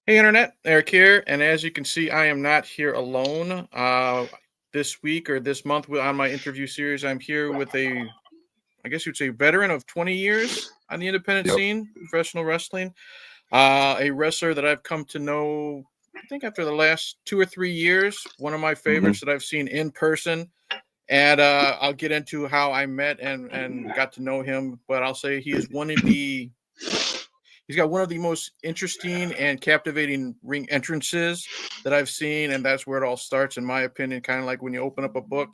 Hey Internet, Eric here, and as you can see, I am not here alone. This week or this month on my interview series, I'm here with I guess you'd say, veteran of 20 years on the independent Yep. scene, professional wrestling. A wrestler that I've come to know, I think after the last 2 or 3 years, one of my favorites hmm that I've seen in person. And I'll get into how I met and got to know him, but I'll say he is he's got one of the most interesting and captivating ring entrances that I've seen, and that's where it all starts, in my opinion. Kind of like when you open up a book,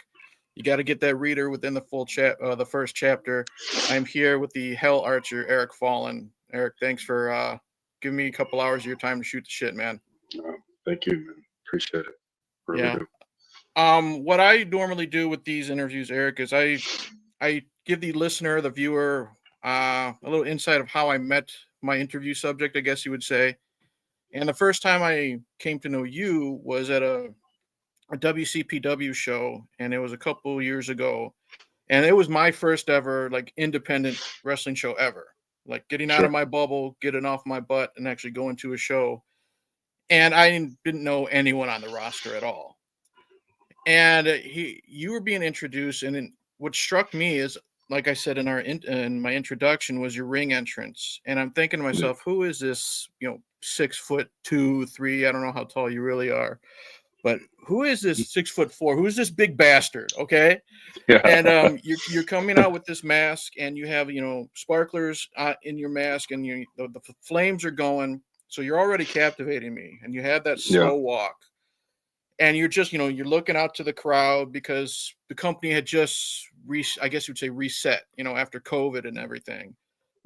you got to get that reader within the the first chapter. I'm here with the Hellarcher, Eric Fallen. Eric, thanks for giving me a couple hours of your time to shoot the shit, man. Thank you, man. Appreciate it. Really Yeah. do. What I normally do with these interviews, Eric, is I give the listener, the viewer, a little insight of how I met my interview subject, I guess you would say. And the first time I came to know you was at a WCPW show, and it was a couple years ago. And it was my first ever like independent wrestling show ever. Like getting out of Sure. my bubble, getting off my butt, and actually going to a show. And I didn't know anyone on the roster at all. And you were being introduced, and what struck me is, like I said in my introduction, was your ring entrance. And I'm thinking to Yeah. myself, who is this? 6'2", 3. I don't know how tall you really are, but who is this 6'4"? Who is this big bastard? Okay, Yeah. and you're coming out with this mask, and you have sparklers in your mask, and the flames are going. So you're already captivating me, and you had that Yeah. slow walk, and you're just you're looking out to the crowd because the company had just I guess you'd say reset, after COVID and everything,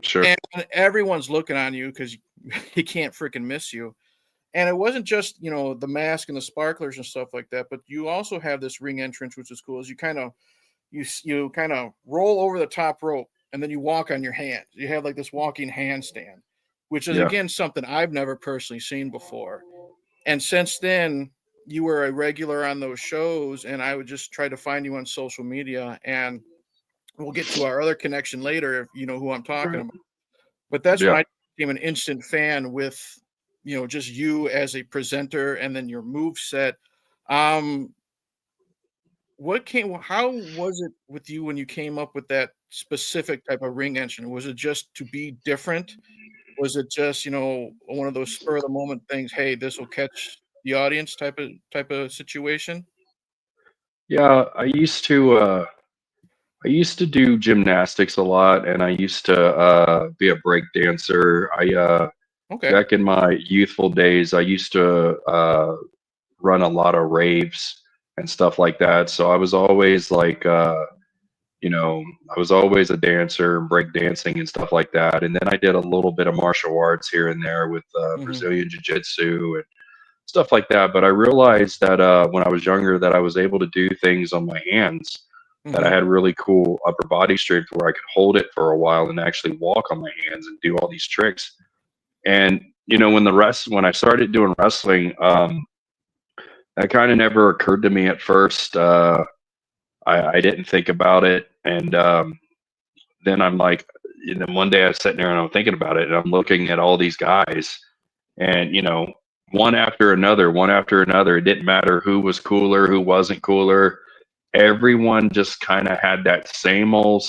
Sure. and everyone's looking on you because he can't freaking miss you. And it wasn't just the mask and the sparklers and stuff like that, but you also have this ring entrance, which is cool. Is you kind of roll over the top rope, and then you walk on your hands. You have like this walking handstand, which is Yeah. again something I've never personally seen before. And since then, you were a regular on those shows, and I would just try to find you on social media, and we'll get to our other connection later if you know who I'm talking Right. about. But that's when Yeah. I became an instant fan with just you as a presenter, and then your move set. Um, how was it with you when you came up with that specific type of ring engine? Was it just to be different? Was it just, one of those spur of the moment things, hey, this will catch the audience type of situation? Yeah. I used to do gymnastics a lot, and I used to be a break dancer. Okay. Back in my youthful days, I used to run a lot of raves and stuff like that. So I was always like, I was always a dancer and break dancing and stuff like that. And then I did a little bit of martial arts here and there with Mhm. Brazilian jiu-jitsu and stuff like that. But I realized that when I was younger, that I was able to do things on my hands, that I Mhm. had really cool upper body strength where I could hold it for a while and actually walk on my hands and do all these tricks. And when I started doing wrestling, that kind of never occurred to me at first. I didn't think about it, and then I'm like, one day I was sitting there and I'm thinking about it, and I'm looking at all these guys, and one after another. It didn't matter who was cooler, who wasn't cooler. Everyone just kind of had that same old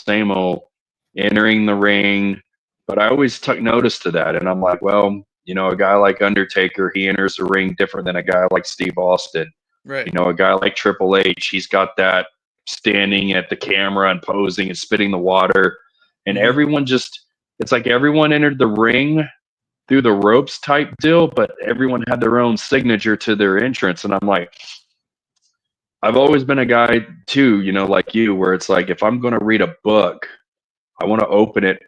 entering the ring. But I always took notice to that, and I'm like, well, a guy like Undertaker, he enters the ring different than a guy like Steve Austin. Right. A guy like Triple H, he's got that standing at the camera and posing and spitting the water. And Mhm. it's like everyone entered the ring through the ropes type deal, but everyone had their own signature to their entrance. And I'm like, I've always been a guy too, like you, where it's like, if I'm going to read a book, I want to open it.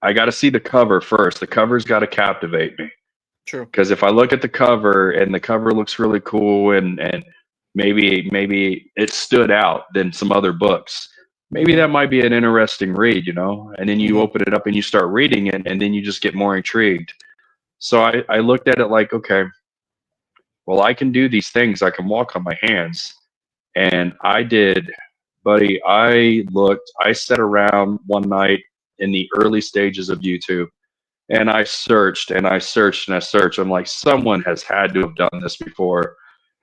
I got to see the cover first. The cover's got to captivate me. True. Because if I look at the cover and the cover looks really cool and maybe it stood out than some other books, maybe Mhm. that might be an interesting read, and then you Mhm. open it up and you start reading it and then you just get more intrigued. So I looked at it like, okay, well, I can do these things. I can walk on my hands. And I did, buddy. I sat around one night in the early stages of YouTube, And I searched and I searched and I searched. I'm like, someone has had to have done this before.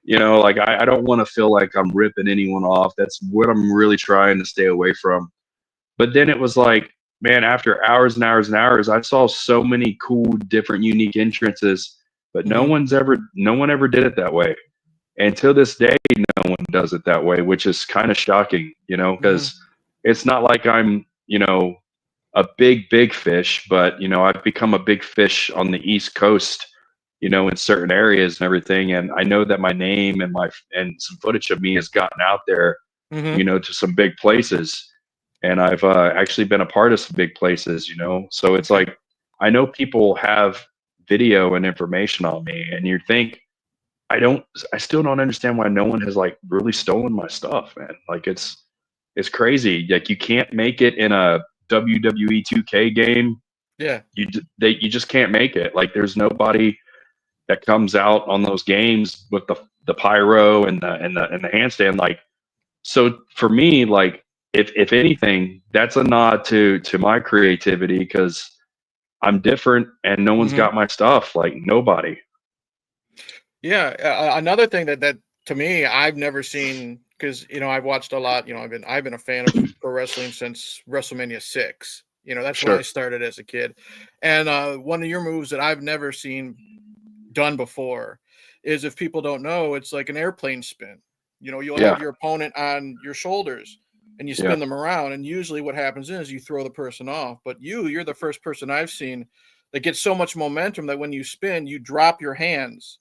You know, like I don't want to feel like I'm ripping anyone off. That's what I'm really trying to stay away from. But then it was like, man, after hours and hours and hours, I saw so many cool, different, unique entrances, but Mhm. no one ever did it that way. And to this day, no one does it that way, which is kind of shocking, you know, Mhm. because it's not like I'm, you know, a big fish, but you know, I've become a big fish on the East Coast, you know, in certain areas and everything. And I know that my name and some footage of me has gotten out there, Mhm. you know, to some big places. And I've actually been a part of some big places, you know. So it's Okay. like I know people have video and information on me, and you think I still don't understand why no one has like really stolen my stuff, man. Like it's crazy. Like you can't make it in a WWE 2K game. Yeah. You just can't make it. Like there's nobody that comes out on those games with the pyro and the handstand. Like so for me, like if anything, that's a nod to my creativity because I'm different and no one's Mhm. got my stuff. Like nobody. Yeah, another thing that to me I've never seen, because I've watched a lot. I've been a fan of pro wrestling since WrestleMania 6. That's when I Sure. started as a kid, and one of your moves that I've never seen done before is, if people don't know, it's like an airplane spin. You'll have Yeah. your opponent on your shoulders and you Yeah. spin them around, and usually what happens is you throw the person off. But you're the first person I've seen that gets so much momentum that when you spin, you drop your hands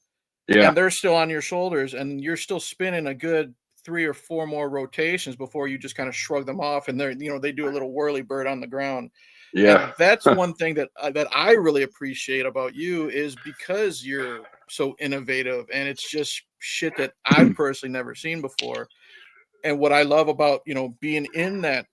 Yeah. and they're still on your shoulders, and you're still spinning a good 3 or 4 more rotations before you just kind of shrug them off, and they do a little whirly bird on the ground. Yeah. And that's one thing that I really appreciate about you, is because you're so innovative, and it's just shit that I've personally never seen before. And what I love about being in that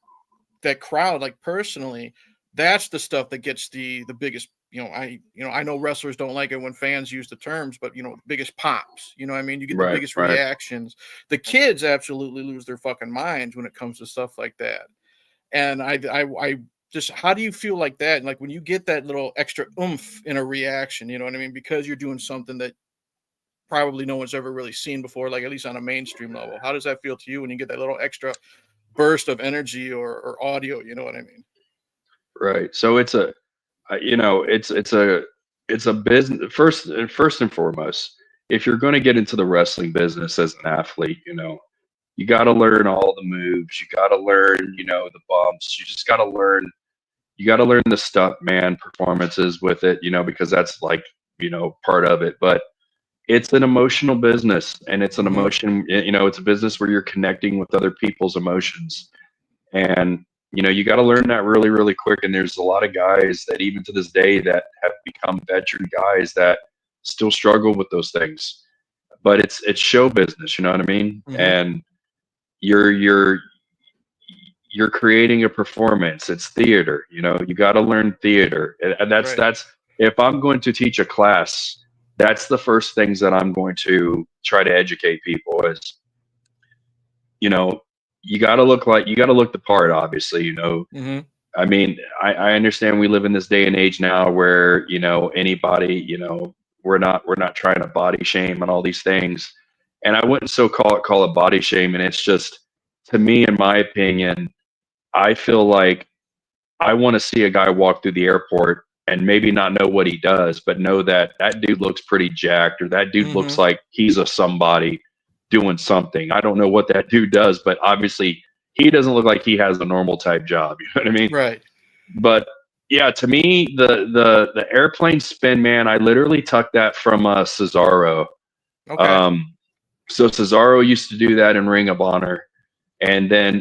crowd, like personally, that's the stuff that gets the biggest. I know wrestlers don't like it when fans use the terms, but biggest pops. I mean, you get the Right. biggest Right. reactions. The kids absolutely lose their fucking minds when it comes to stuff like that. And I just, how do you feel like that? And like when you get that little extra oomph in a reaction, you know what I mean? Because you're doing something that probably no one's ever really seen before, like at least on a mainstream level. How does that feel to you when you get that little extra burst of energy or audio? You know what I mean? Right. So it's a you know it's a business first and foremost. If you're going to get into the wrestling business as an athlete, you know you got to learn all the moves. You got to learn, you know, the bumps. You just got to learn. You got to learn the stunt man performances with it, you know, because that's like you know part of it. But it's an emotional business, and it's an Mm-hmm. emotion. You know, it's a business where you're connecting with other people's emotions, and you know you got to learn that really quick. And there's a lot of guys that even to this day that have become veteran guys that still struggle with those things. But it's show business, you know what I mean? Mm-hmm. And you're you're you're creating a performance. It's theater, you know. You got to learn theater, and Right. that's if I'm going to teach a class, that's the first things that I'm going to try to educate people is, you know, you got to look the part. Obviously, you know. Mm-hmm. I mean, I understand we live in this day and age now where you know anybody, you know, we're not trying to body shame and all these things, and I wouldn't so call it body shame, and it's just to me, in my opinion, I feel like I want to see a guy walk through the airport and maybe not know what he does, but know that that dude looks pretty jacked or that dude looks Mm-hmm. like he's a somebody doing something. I don't know what that dude does, but obviously he doesn't look like he has a normal type job. You know what I mean? Right. But yeah, to me, the airplane spin, man, I literally took that from Cesaro. Okay. Um, so Cesaro used to do that in Ring of Honor, and then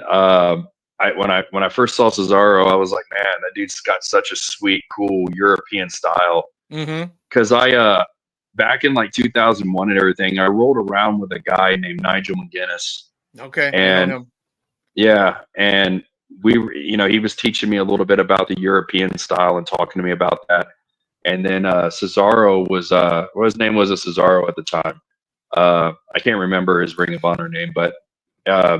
when I first saw Cesaro, I was like, man, that dude's got such a sweet, cool European style. Mm-hmm. Because back in like 2001 and everything, I rolled around with a guy named Nigel McGuinness, Okay. I know and him. yeah, and you know, he was teaching me a little bit about the European style and talking to me about that. And then Cesaro was what his name was, a Cesaro at the time. I can't remember his Ring of Honor name, but uh,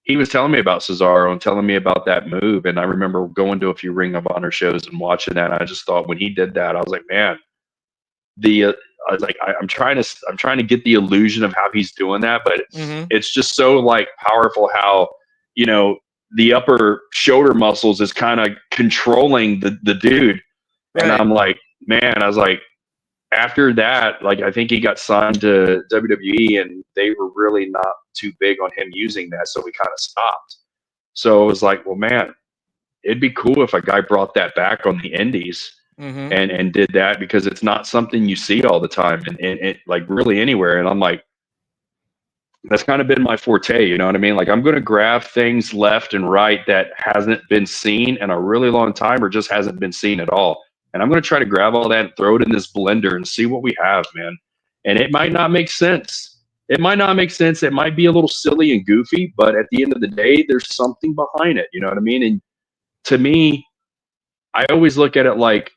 he was telling me about Cesaro and telling me about that move. And I remember going to a few Ring of Honor shows and watching that. And I just thought when he did that, I was like, man, I was like, I'm trying to get the illusion of how he's doing that, but it's just so like powerful how, you know, the upper shoulder muscles is kind of controlling the dude. Right. And I'm like, man, I was like, after that, like, I think he got signed to WWE and they were really not too big on him using that. So we kind of stopped. So it was like, well, man, it'd be cool if a guy brought that back on the indies and did that, because it's not something you see all the time and like really anywhere. And I'm like, that's kind of been my forte. You know what I mean? Like, I'm going to grab things left and right that hasn't been seen in a really long time or just hasn't been seen at all. And I'm going to try to grab all that and throw it in this blender and see what we have, man. And it might not make sense. It might not make sense. It might be a little silly and goofy, but at the end of the day, there's something behind it. You know what I mean? And to me, I always look at it like,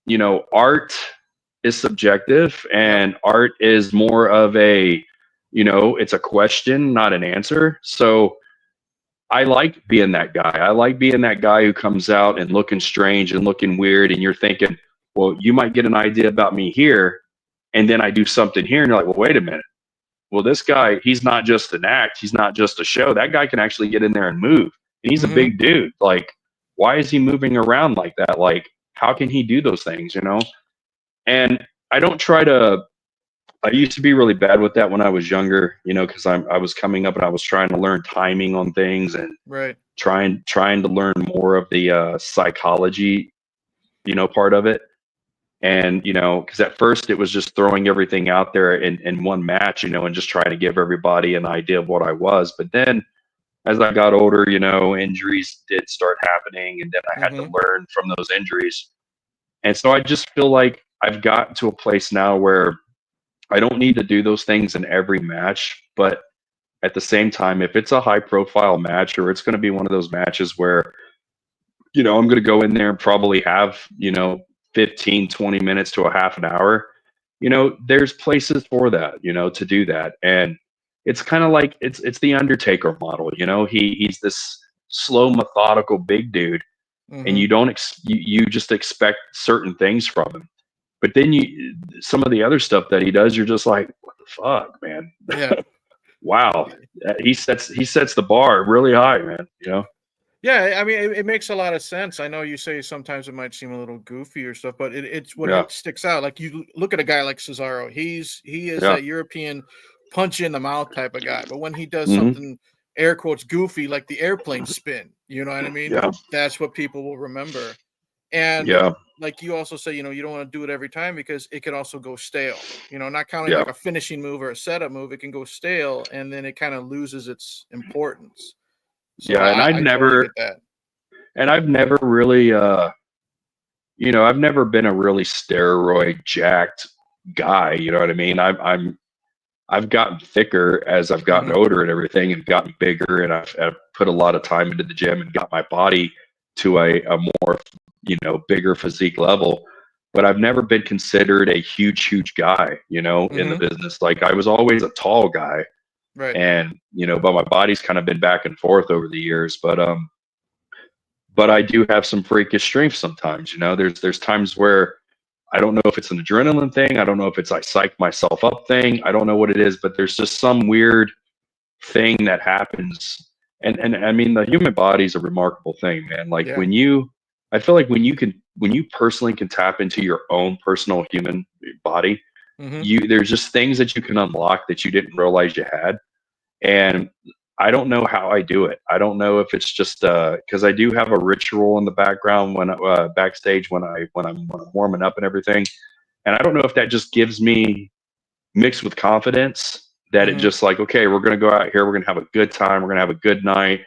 you know, art is subjective and art is more of a, you know, it's a question, not an answer. So I like being that guy. I like being that guy who comes out and looking strange and looking weird. And you're thinking, well, you might get an idea about me here. And then I do something here. And you're like, well, wait a minute. Well, this guy, he's not just an act. He's not just a show. That guy can actually get in there and move. And he's a big dude. Like, why is he moving around like that? Like, how can he do those things, you know? And I don't try to, I used to be really bad with that when I was younger, you know, because I was coming up and I was trying to learn timing on things and trying to learn more of the psychology, you know, part of it. And, you know, because at first it was just throwing everything out there in one match, you know, and just trying to give everybody an idea of what I was. But then as I got older, you know, injuries did start happening, and then I had to learn from those injuries. And so I just feel like I've gotten to a place now where I don't need to do those things in every match, but at the same time, if it's a high profile match or it's going to be one of those matches where, you know, I'm going to go in there and probably have, you know, 15, 20 minutes to a half an hour, you know, there's places for that, you know, to do that. And it's kind of like, it's the Undertaker model, you know, he's this slow, methodical, big dude. And you don't, you just expect certain things from him. But then some of the other stuff that he does, you're just like, what the fuck, man? Yeah. Wow. He sets the bar really high, man. You know? Yeah. I mean, it makes a lot of sense. I know you say sometimes it might seem a little goofy or stuff, but it's what sticks out. Like, you look at a guy like Cesaro, he is that European punch in the mouth type of guy. But when he does something, air quotes, goofy, like the airplane spin, you know what I mean? Yeah. That's what people will remember. And like you also say, you know, you don't want to do it every time because it can also go stale, you know, not counting like a finishing move or a setup move. It can go stale and then it kind of loses its importance. So and I totally get that. And I've never really, you know, I've never been a really steroid jacked guy. You know what I mean? I've gotten thicker as I've gotten older and everything, and gotten bigger, and I've put a lot of time into the gym and got my body to a more, you know, bigger physique level. But I've never been considered a huge guy, you know, in the business. Like, I was always a tall guy, and, you know, but my body's kind of been back and forth over the years. But I do have some freakish strength sometimes. You know, there's times where I don't know if it's an adrenaline thing. I don't know if it's I psych myself up thing. I don't know what it is, but there's just some weird thing that happens. And I mean, the human body is a remarkable thing, man. Like, I feel like when you personally can tap into your own personal human body, there's just things that you can unlock that you didn't realize you had. And I don't know how I do it. I don't know if it's just because I do have a ritual in the background when backstage when I'm warming up and everything, and I don't know if that just gives me, mixed with confidence, that it just like, okay, we're gonna go out here, we're gonna have a good time, we're gonna have a good night.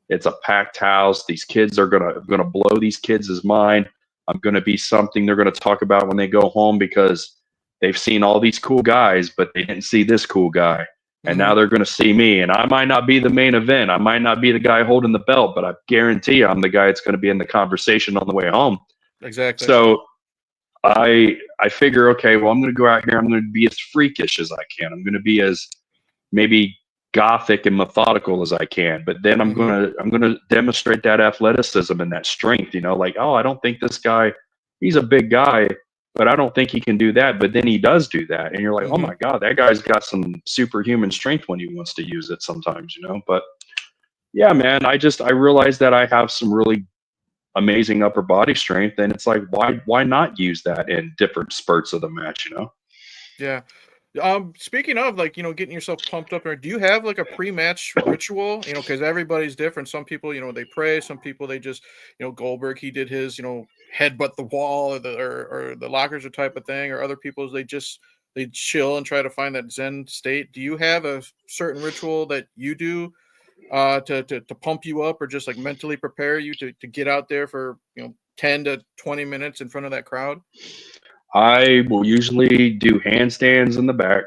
It's a packed house. These kids are gonna blow these kids' mind. I'm gonna be something they're gonna talk about when they go home because they've seen all these cool guys, but they didn't see this cool guy. And now they're going to see me, and I might not be the main event. I might not be the guy holding the belt, but I guarantee you I'm the guy that's going to be in the conversation on the way home. Exactly. So I figure, okay, well, I'm going to go out here. I'm going to be as freakish as I can. I'm going to be as maybe gothic and methodical as I can, but then I'm gonna demonstrate that athleticism and that strength, you know, like, oh, I don't think this guy, he's a big guy, but I don't think he can do that, but then he does do that, and you're like, oh my God, that guy's got some superhuman strength when he wants to use it sometimes, you know. But yeah, man, I realized that I have some really amazing upper body strength, and it's like, why not use that in different spurts of the match, you know? Yeah. Speaking of, like, you know, getting yourself pumped up, or do you have like a pre-match ritual? You know, because everybody's different. Some people, you know, they pray. Some people they just, you know, Goldberg, he did his, you know, headbutt the wall or the lockers or type of thing. Or other people, they chill and try to find that Zen state. Do you have a certain ritual that you do to pump you up, or just like mentally prepare you to get out there for, you know, 10 to 20 minutes in front of that crowd? I will usually do handstands in the back,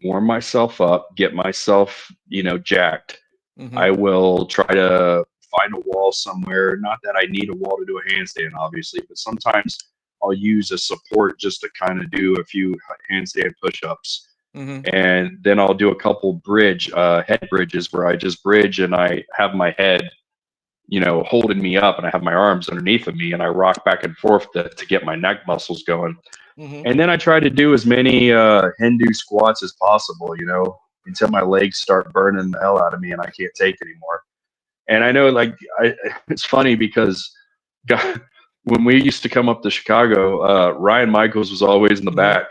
warm myself up, get myself, you know, jacked. Mm-hmm. I will try to find a wall somewhere. Not that I need a wall to do a handstand, obviously, but sometimes I'll use a support just to kind of do a few handstand push-ups. Mm-hmm. And then I'll do a couple head bridges where I just bridge and I have my head, you know, holding me up, and I have my arms underneath of me, and I rock back and forth to get my neck muscles going. Mm-hmm. And then I try to do as many Hindu squats as possible, you know, until my legs start burning the hell out of me and I can't take anymore. And I know, like, it's funny because God, when we used to come up to Chicago, Ryan Michaels was always in the back,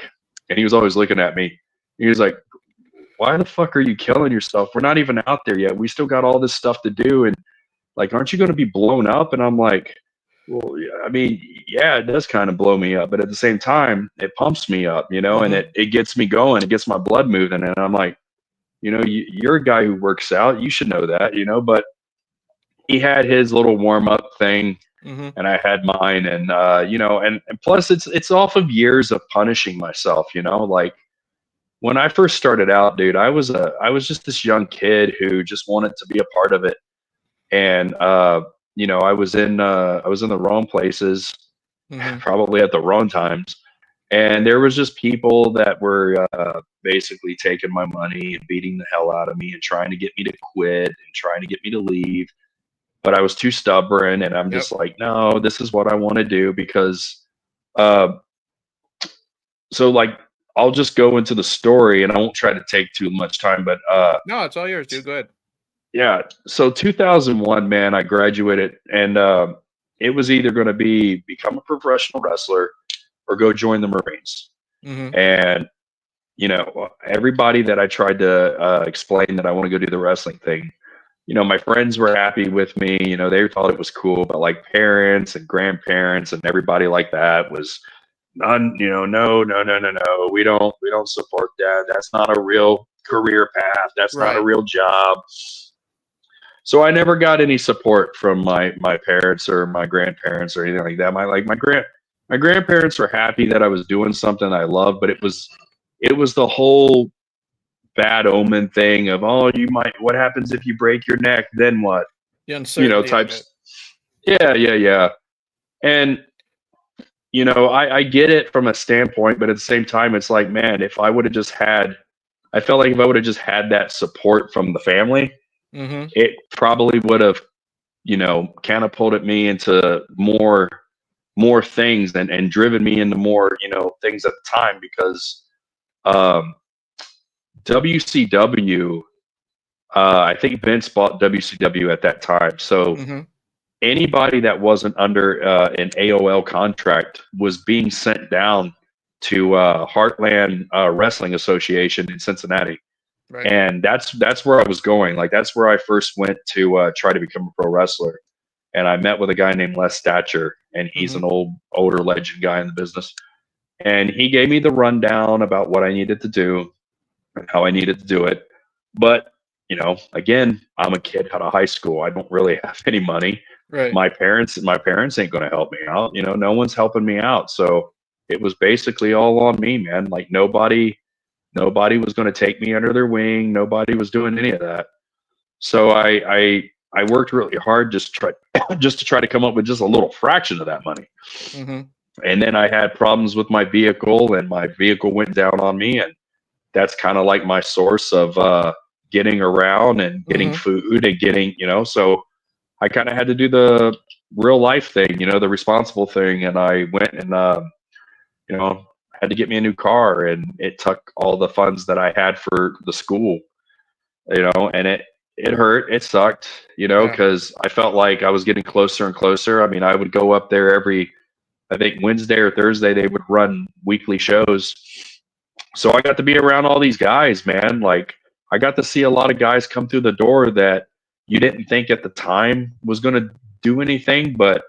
and he was always looking at me. He was like, "Why the fuck are you killing yourself? We're not even out there yet. We still got all this stuff to do, and like, aren't you going to be blown up?" And I'm like, well, yeah, I mean, yeah, it does kind of blow me up, but at the same time, it pumps me up, you know, and it gets me going, it gets my blood moving. And I'm like, you know, you're a guy who works out, you should know that, you know. But he had his little warm up thing, Mm-hmm. and I had mine, and you know, and plus it's off of years of punishing myself, you know. Like, when I first started out, dude, I was just this young kid who just wanted to be a part of it. And you know, I was in the wrong places, Mm-hmm. probably at the wrong times, and there was just people that were basically taking my money and beating the hell out of me and trying to get me to quit and trying to get me to leave. But I was too stubborn, and I'm Yep. just like, no, this is what I want to do. Because uh, so, like, I'll just go into the story, and I won't try to take too much time, but No, it's all yours, dude. Go ahead. yeah. So 2001, man, I graduated, and it was either going to become a professional wrestler or go join the Marines. Mm-hmm. And you know, everybody that I tried to explain that I want to go do the wrestling thing, you know, my friends were happy with me. You know, they thought it was cool, but like parents and grandparents and everybody like that was none. You know, no, no, no, no, no. We don't support that. That's not a real career path. That's not a Right. real job. So I never got any support from my parents or my grandparents or anything like that. My grandparents were happy that I was doing something I loved, but it was the whole bad omen thing of, oh, you might, what happens if you break your neck, then what? The You know, uncertainty of it. types. Yeah, yeah, yeah. And you know, I get it from a standpoint, but at the same time, it's like, man, if I would have just had, I felt like if I would have just had that support from the family, Mm-hmm. it probably would have, you know, catapulted me into more things and driven me into more, you know, things at the time. Because um, WCW, I think Vince bought WCW at that time. So Mm-hmm. anybody that wasn't under an AOL contract was being sent down to Heartland Wrestling Association in Cincinnati. Right. And that's where I was going. Like, that's where I first went to try to become a pro wrestler. And I met with a guy named Les Thatcher, and he's Mm-hmm. an older legend guy in the business. And he gave me the rundown about what I needed to do and how I needed to do it. But, you know, again, I'm a kid out of high school. I don't really have any money. Right. My parents ain't going to help me out. You know, no one's helping me out. So it was basically all on me, man. Like, nobody was going to take me under their wing. Nobody was doing any of that. So I worked really hard just to try to come up with just a little fraction of that money. Mm-hmm. And then I had problems with my vehicle, and my vehicle went down on me, and that's kind of like my source of getting around and getting food and getting, so I kind of had to do the real life thing, the responsible thing. And I went and, had to get me a new car, and it took all the funds that I had for the school, and it hurt. It sucked, because I felt like I was getting closer and closer. I mean, I would go up there every, I think Wednesday or Thursday, they would run weekly shows. So I got to be around all these guys, man. Like, I got to see a lot of guys come through the door that you didn't think at the time was going to do anything, but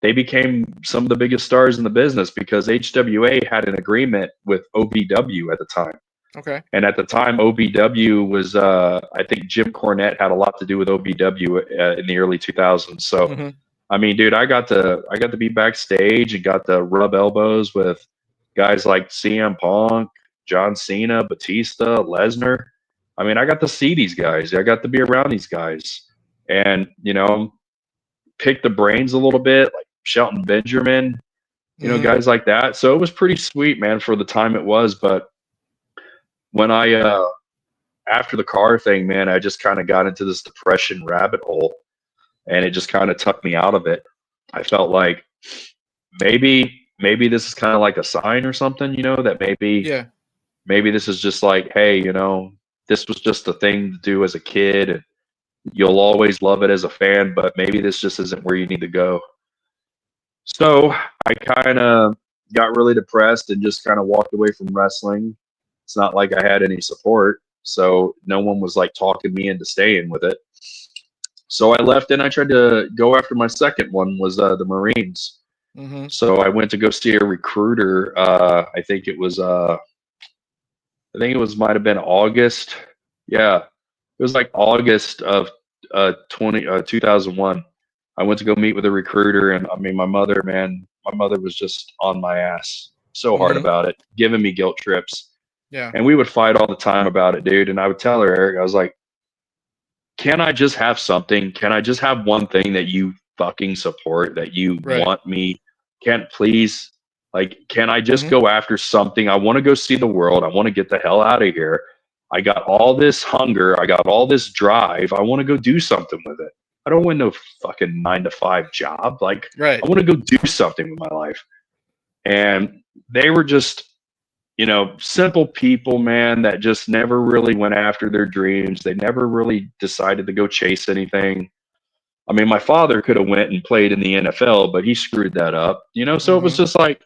they became some of the biggest stars in the business because HWA had an agreement with OVW at the time. Okay. And at the time, OVW was, I think Jim Cornette had a lot to do with OVW in the early 2000s. So, I mean, dude, I got to be backstage and got to rub elbows with guys like CM Punk, John Cena, Batista, Lesnar. I mean, I got to see these guys. I got to be around these guys, and pick the brains a little bit, like Shelton Benjamin, guys like that. So it was pretty sweet, man, for the time it was. But when I after the car thing, man, I just kind of got into this depression rabbit hole, and it just kind of tucked me out of it. I felt like maybe this is kind of like a sign or something, that maybe this is just like, hey, this was just a thing to do as a kid, and you'll always love it as a fan, but maybe this just isn't where you need to go. So I kind of got really depressed and just kind of walked away from wrestling. It's not like I had any support, so no one was like talking me into staying with it. So I left, and I tried to go after my second one was the Marines. So I went to go see a recruiter. I think it was might have been August. Yeah, it was like August of 2001. I went to go meet with a recruiter, and I mean, my mother was just on my ass so hard about it, giving me guilt trips. Yeah. And we would fight all the time about it, dude. And I would tell her, Eric, I was like, can I just have something? Can I just have one thing that you fucking support, that you want me? Can I just go after something? I want to go see the world. I want to get the hell out of here. I got all this hunger. I got all this drive. I want to go do something with it. I don't want no fucking 9-to-5 job. Like, I want to go do something with my life. And they were just, simple people, man, that just never really went after their dreams. They never really decided to go chase anything. I mean, my father could have went and played in the NFL, but he screwed that up, so it was just like,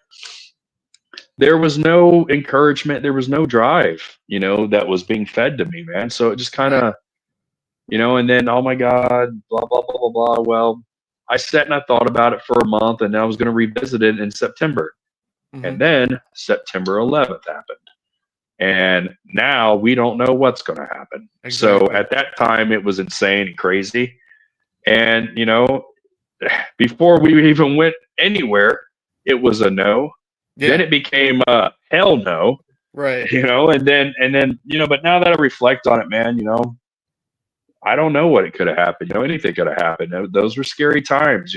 there was no encouragement. There was no drive, that was being fed to me, man. So it just kind of, and then, oh my God, blah, blah, blah, blah, blah. Well, I sat and I thought about it for a month, and I was going to revisit it in September. And then September 11th happened. And now we don't know what's going to happen. Exactly. So at that time, it was insane and crazy. And, before we even went anywhere, it was a no. Yeah. Then it became a hell no. Right. And then, but now that I reflect on it, man, I don't know what it could have happened. Anything could have happened. Those were scary times.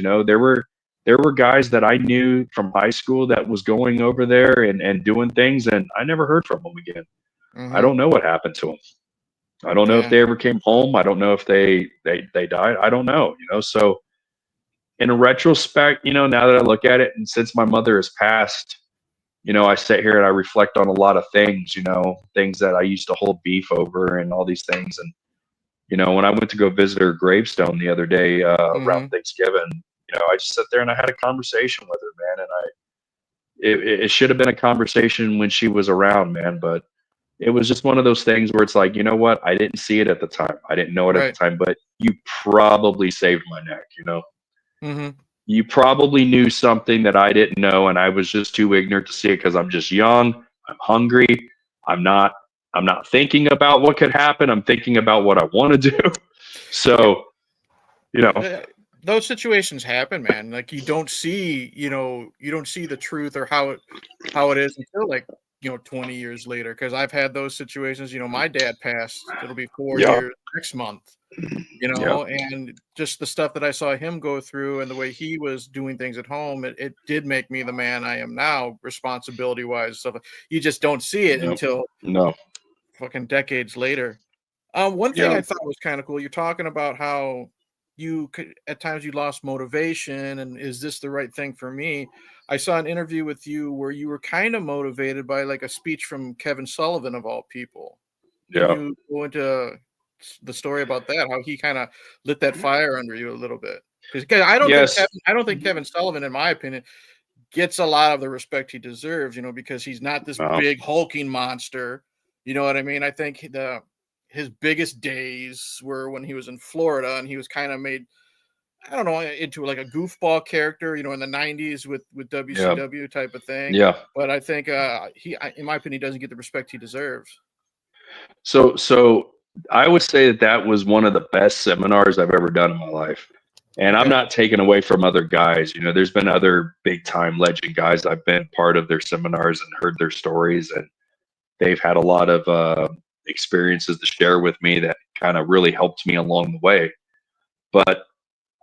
There were guys that I knew from high school that was going over there and doing things, and I never heard from them again. I don't know what happened to them. I don't know if they ever came home. I don't know if they died. I don't know, so in retrospect, now that I look at it, and since my mother has passed, I sit here and I reflect on a lot of things, things that I used to hold beef over and all these things. And, when I went to go visit her gravestone the other day around Thanksgiving, I just sat there and I had a conversation with her, man. And it should have been a conversation when she was around, man. But it was just one of those things where it's like, you know what? I didn't see it at the time. I didn't know it at the time, but you probably saved my neck, You probably knew something that I didn't know, and I was just too ignorant to see it because I'm just young. I'm hungry. I'm not thinking about what could happen. I'm thinking about what I want to do. So, those situations happen, man. Like, you don't see the truth or how it is until like 20 years later. Because I've had those situations. My dad passed. It'll be 4 years next month. And just the stuff that I saw him go through and the way he was doing things at home, it did make me the man I am now, responsibility wise. Stuff you just don't see it until fucking decades later. One thing Yeah. I thought was kind of cool. You're talking about how at times you lost motivation, and is this the right thing for me? I saw an interview with you where you were kind of motivated by like a speech from Kevin Sullivan of all people. Can Yeah. you go into the story about that? How he kind of lit that fire under you a little bit? Because Yes. I don't think Kevin Sullivan, in my opinion, gets a lot of the respect he deserves. Because he's not this No. big hulking monster. You know what I mean? I think his biggest days were when he was in Florida, and he was kind of made, I don't know, into like a goofball character, in the 90s with Yeah. WCW type of thing. Yeah. But I think in my opinion, he doesn't get the respect he deserves. So I would say that was one of the best seminars I've ever done in my life. And I'm Okay. not taking away from other guys. There's been other big time legend guys. I've been part of their seminars and heard their stories, and they've had a lot of experiences to share with me that kind of really helped me along the way. But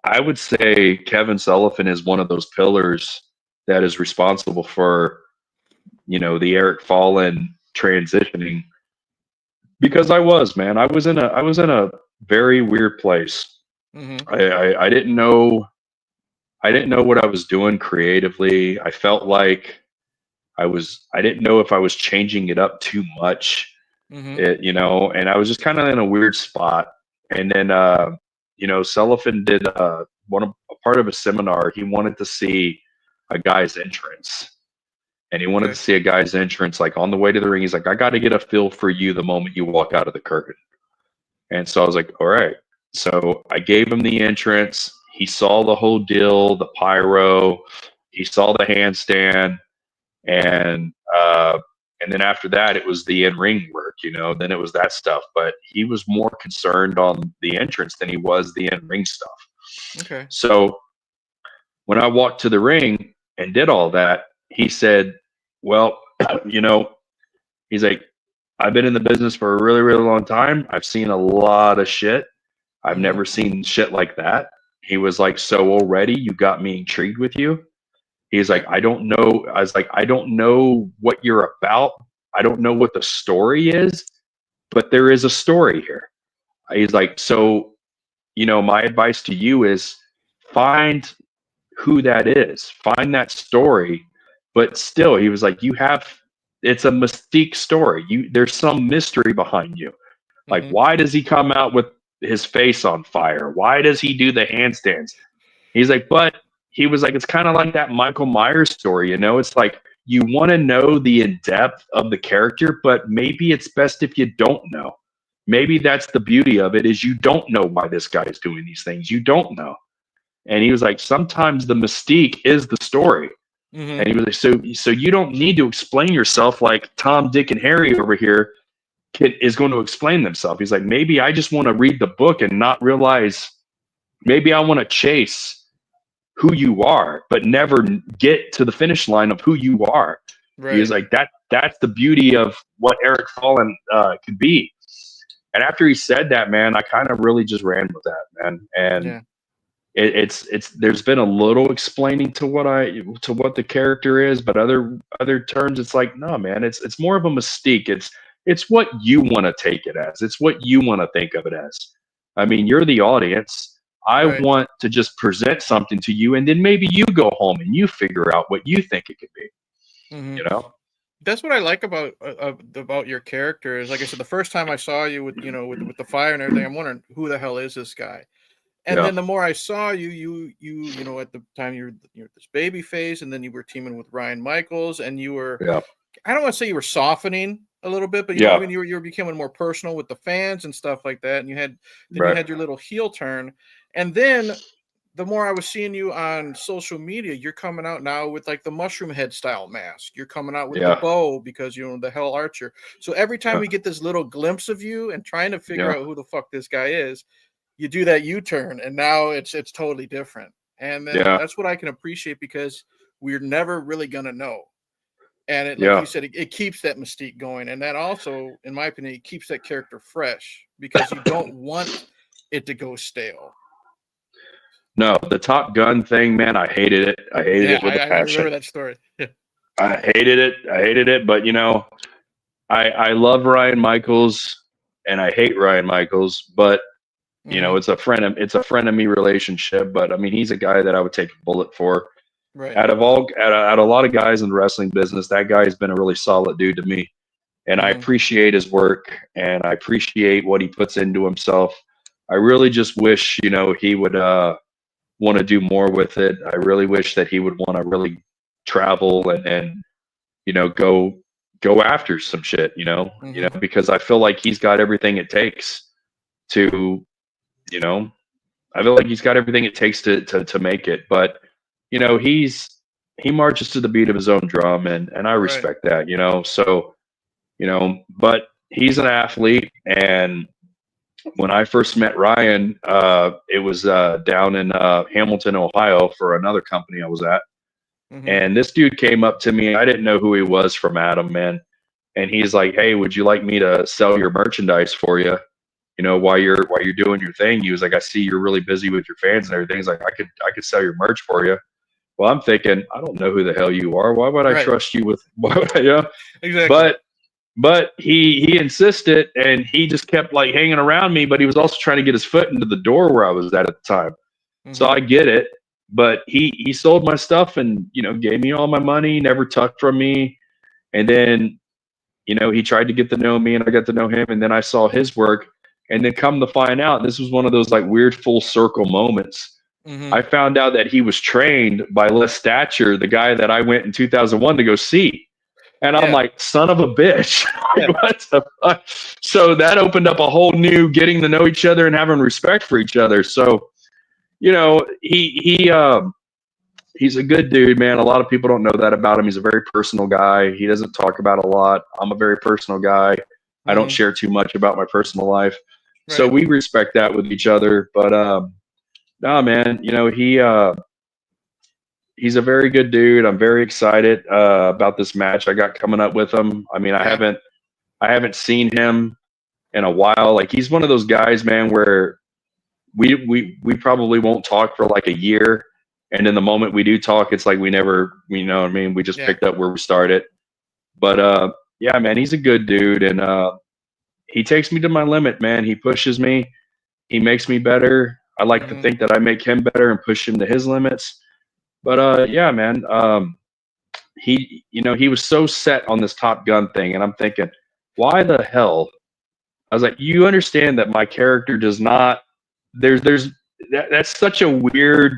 I would say Kevin Sullivan is one of those pillars that is responsible for, the Eric Fallen transitioning, because I was, man, I was in a very weird place. Mm-hmm. I didn't know what I was doing creatively. I felt like I didn't know if I was changing it up too much. Mm-hmm. And I was just kind of in a weird spot. And then Sullivan did a part of a seminar. He wanted to see a guy's entrance. And he wanted Okay. to see a guy's entrance, like on the way to the ring. He's like, I got to get a feel for you the moment you walk out of the curtain. And so I was like, all right. So I gave him the entrance. He saw the whole deal, the pyro. He saw the handstand, and then after that, it was the in-ring work. Then it was that stuff. But he was more concerned on the entrance than he was the in-ring stuff. Okay. So when I walked to the ring and did all that, he said, well, he's like, I've been in the business for a really, really long time. I've seen a lot of shit. I've Mm-hmm. never seen shit like that. He was like, so already you got me intrigued with you. He's like, I don't know. I was like, I don't know what you're about. I don't know what the story is, but there is a story here. He's like, so, my advice to you is find who that is, find that story. But still, he was like, it's a mystique story. There's some mystery behind you. Like, Mm-hmm. why does he come out with his face on fire? Why does he do the handstands? He's like, but he was like, it's kind of like that Michael Myers story, It's like you want to know the in-depth of the character, but maybe it's best if you don't know. Maybe that's the beauty of it, is you don't know why this guy is doing these things. You don't know. And he was like, sometimes the mystique is the story. Mm-hmm. And he was like, so you don't need to explain yourself like Tom, Dick, and Harry over here is going to explain themselves. He's like, maybe I just want to read the book and not realize, maybe I want to chase who you are, but never get to the finish line of who you are. Right. He was like, that's the beauty of what Eric Fallen could be. And after he said that, man, I kind of really just ran with that, man. And Yeah. it's there's been a little explaining to what the character is, but other terms, it's like, no, man, it's more of a mystique. It's what you want to take it as. It's what you want to think of it as. I mean, you're the audience. I Right. want to just present something to you, and then maybe you go home and you figure out what you think it could be. Mm-hmm. That's what I like about your character. Is, like I said, the first time I saw you with with the fire and everything, I'm wondering, who the hell is this guy? And then the more I saw you at the time you're this baby face, and then you were teaming with Ryan Michaels, and you were, I don't want to say you were softening a little bit, but you know what I mean, you were becoming more personal with the fans and stuff like that, and you had your little heel turn. And then the more I was seeing you on social media, you're coming out now with like the mushroom head style mask. You're coming out with the bow because the Hellarcher. So every time we get this little glimpse of you and trying to figure out who the fuck this guy is, you do that U-turn, and now it's totally different. And then that's what I can appreciate, because we're never really gonna know. And it, like you said, it keeps that mystique going, and that also, in my opinion, it keeps that character fresh, because you don't want it to go stale. No, the Top Gun thing, man, I hated it. I hated it with a passion. I remember that story. I hated it. But I love Ryan Michaels, and I hate Ryan Michaels, but you know, Mhm. it's a frenemy relationship. But I mean, he's a guy that I would take a bullet for. Right. Out of a lot of guys in the wrestling business, that guy has been a really solid dude to me, and I Mhm. appreciate his work and I appreciate what he puts into himself. I really just wish, you know, he would want to do more with it. I really wish that he would want to really travel and you know go after some shit, you know, Mhm. because I feel like he's got everything it takes to, you know, I feel like he's got everything it takes to make it. But you know, he marches to the beat of his own drum, and I Right. respect that, you know. So you know, but he's an athlete, and when I first met Ryan, it was down in Hamilton, Ohio, for another company I was at. Mhm. And this dude came up to me. I didn't know who he was from Adam, man. And he's like, "Hey, would you like me to sell your merchandise for you? You know, while you're doing your thing." He was like, "I see you're really busy with your fans and everything." He's like, I could sell your merch for you." Well, I'm thinking, I don't know who the hell you are. Why would I Right. trust you with? Why would I, you know? Exactly. But he insisted, and he just kept like hanging around me. But he was also trying to get his foot into the door where I was at the time. So Mhm. I get it. But he sold my stuff and, you know, gave me all my money, never tucked from me. And then, you know, he tried to get to know me and I got to know him. And then I saw his work. And then come to find out, this was one of those like weird full circle moments. Mhm. I found out that he was trained by Les Stature, the guy that I went in 2001 to go see. And I'm Yeah. like, son of a bitch. Yeah. Like, what the fuck? So that opened up a whole new getting to know each other and having respect for each other. So, you know, he's a good dude, man. A lot of people don't know that about him. He's a very personal guy. He doesn't talk about a lot. I'm a very personal guy. I don't Mhm. share too much about my personal life. So Right. we respect that with each other. But no, man, you know, he's a very good dude. I'm very excited about this match I got coming up with him. I mean, Yeah. I haven't seen him in a while. Like he's one of those guys, man, where we probably won't talk for like a year, and in the moment we do talk, it's like we never, you know what I mean? We just Yeah. picked up where we started. But yeah, man, he's a good dude, and he takes me to my limit, man. He pushes me, he makes me better. I like to Mhm. think that I make him better and push him to his limits. But yeah, man, he, you know, he was so set on this Top Gun thing, and I'm thinking, why the hell? I was like, you understand that my character does not. There's that's such a weird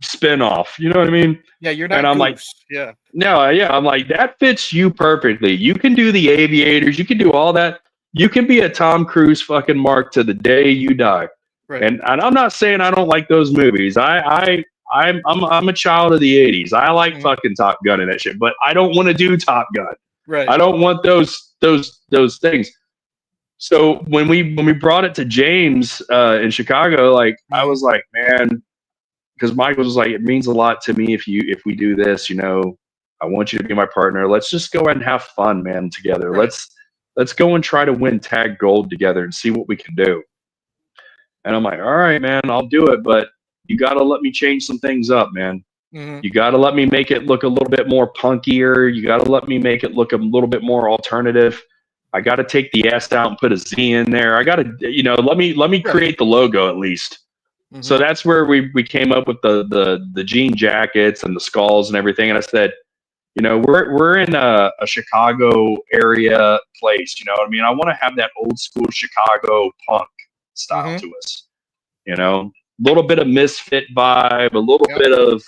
spin-off. You know what I mean? Yeah, you're And not I'm like, Goose. Yeah. no, yeah, I'm like, that fits you perfectly. You can do the aviators, you can do all that. You can be a Tom Cruise fucking mark to the day you die. Right. And I'm not saying I don't like those movies. I'm a child of the '80s. I like Mhm. fucking Top Gun and that shit, but I don't want to do Top Gun. Right. I don't want those things. So when we brought it to James in Chicago, like I Mhm. was like, man, because Michael was like, it means a lot to me if we do this, you know, I want you to be my partner. Let's just go ahead and have fun, man, together. Right. Let's go and try to win tag gold together and see what we can do. And I'm like, all right, man, I'll do it, but you got to let me change some things up, man. Mhm. You got to let me make it look a little bit more punkier. You got to let me make it look a little bit more alternative. I got to take the S out and put a Z in there. I got to, you know, let me Right. create the logo at least. So Mhm. that's where we came up with the jean jackets and the skulls and everything. And I said, you know, we're in a Chicago area place. You know what I mean? I want to have that old school Chicago punk style Mhm. to us. You know, a little bit of Misfit vibe, a little Yep. bit of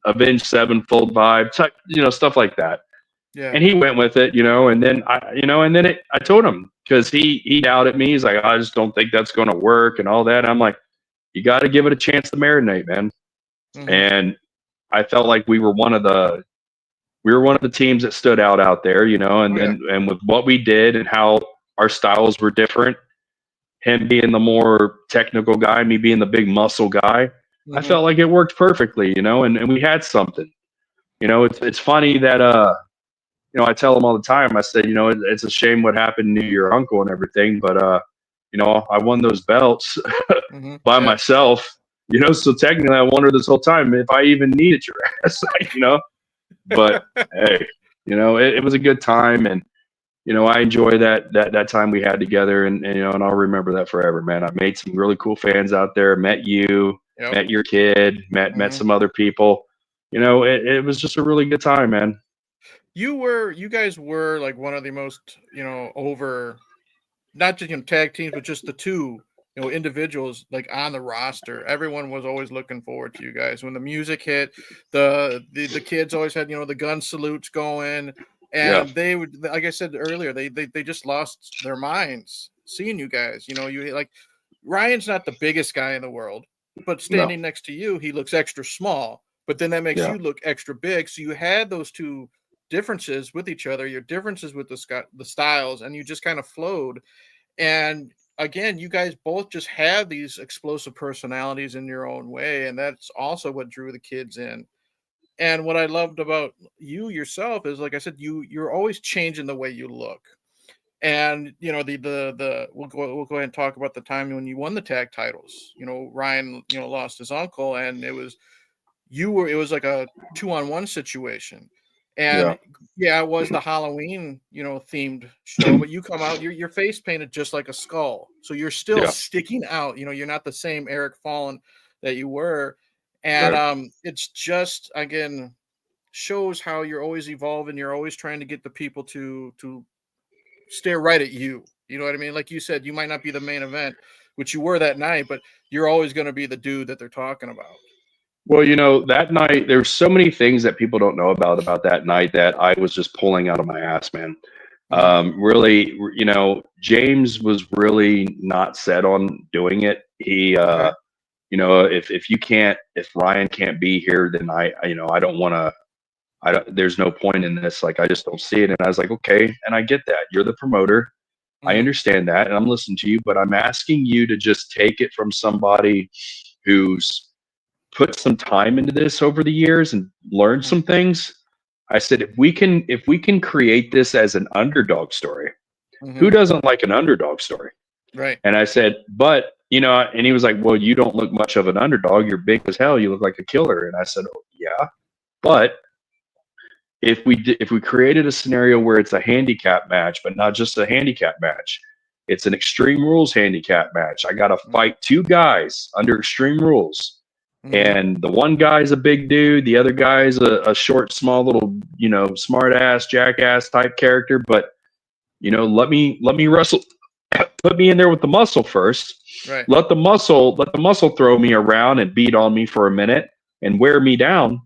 Avenged Sevenfold vibe, you know, stuff like that. Yeah. And he went with it, you know, and then I told him because he doubted me. He's like, I just don't think that's going to work and all that. I'm like, you got to give it a chance to marinate, man. Mhm. And I felt like we were one of the teams that stood out there, you know, Oh yeah. and with what we did and how our styles were different, him being the more technical guy, me being the big muscle guy, I Mhm. felt like it worked perfectly, you know, and we had something. You know, it's funny that you know, I tell him all the time, I said, you know, it's a shame what happened to your uncle and everything, but you know, I won those belts Mhm. by Yeah. myself, you know, so technically I won her this whole time if I even needed your ass, you know. But hey, you know, it was a good time, and I enjoy that time we had together, and and I'll remember that forever, man. I've made some really cool fans out there. Met you, Yep. met your kid, met Mhm. some other people. It was just a really good time, man. You guys were like one of the most, over, not just tag teams, but just the two, individuals like on the roster. Everyone was always looking forward to you guys when the music hit. The kids always had the gun salutes going, Yeah, and they would, like I said earlier, they just lost their minds seeing you guys. You like Ryan's not the biggest guy in the world, but no, standing next to you, he looks extra small. But then that makes yeah, you look extra big. So you had those two differences with each other, your differences with the styles, and you just kind of flowed. And again, you guys both just have these explosive personalities in your own way, and that's also what drew the kids in. And what I loved about you yourself is, like I said, you're always changing the way you look. And the we'll go ahead and talk about the time when you won the tag titles. Ryan lost his uncle, and it was like a 2-on-1 situation. yeah, And yeah, it was the Halloween themed show, but you come out, your face painted just like a skull, so you're still yeah. sticking out. You're not the same Eric Fallen that you were. And Right. it's just, again, shows how you're always evolving. You're always trying to get the people to stare right at you. You know what I mean? Like you said, you might not be the main event, which you were that night, but you're always going to be the dude that they're talking about. Well, that night there's so many things that people don't know about that night that I was just pulling out of my ass, man. Hmm. Really, James was really not set on doing it. He, Okay. if Ryan can't be here, then I don't want to. I don't. There's no point in this. Like, I just don't see it. And I was like, okay, and I get that. You're the promoter. I Hmm. understand that, and I'm listening to you, but I'm asking you to just take it from somebody who's put some time into this over the years and learned Hmm. some things. I said, if we can create this as an underdog story, who Hmm. doesn't like an underdog story? Right. And I said, but and he was like, well, you don't look much of an underdog. You're big as hell. You look like a killer. And I said, oh, yeah, but if we created a scenario where it's a handicap match, but not just a handicap match, it's an extreme rules handicap match. I got to fight two guys under extreme rules, Hmm. and the one guy's a big dude, the other guy's a short, small little, smart ass, jackass type character. But let me wrestle, put me in there with the muscle first. Right. Let the muscle throw me around and beat on me for a minute and wear me down.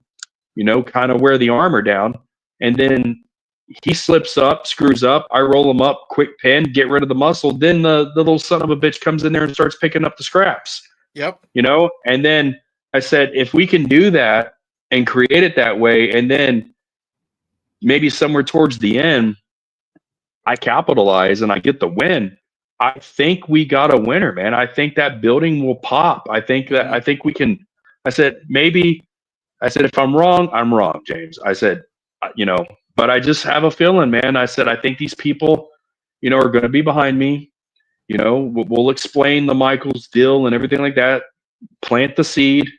Kind of wear the armor down, and then he slips up, screws up. I roll him up, quick pin, get rid of the muscle. Then the little son of a bitch comes in there and starts picking up the scraps. Yep. And then I said, if we can do that and create it that way, and then maybe somewhere towards the end, I capitalize and I get the win. I think we got a winner, man. I think that building will pop. I Hmm. think we can. I said, maybe. I said, if I'm wrong, I'm wrong, James. I said, but I just have a feeling, man. I said, I think these people, are going to be behind me. We'll explain the Michaels deal and everything like that. Plant the seed,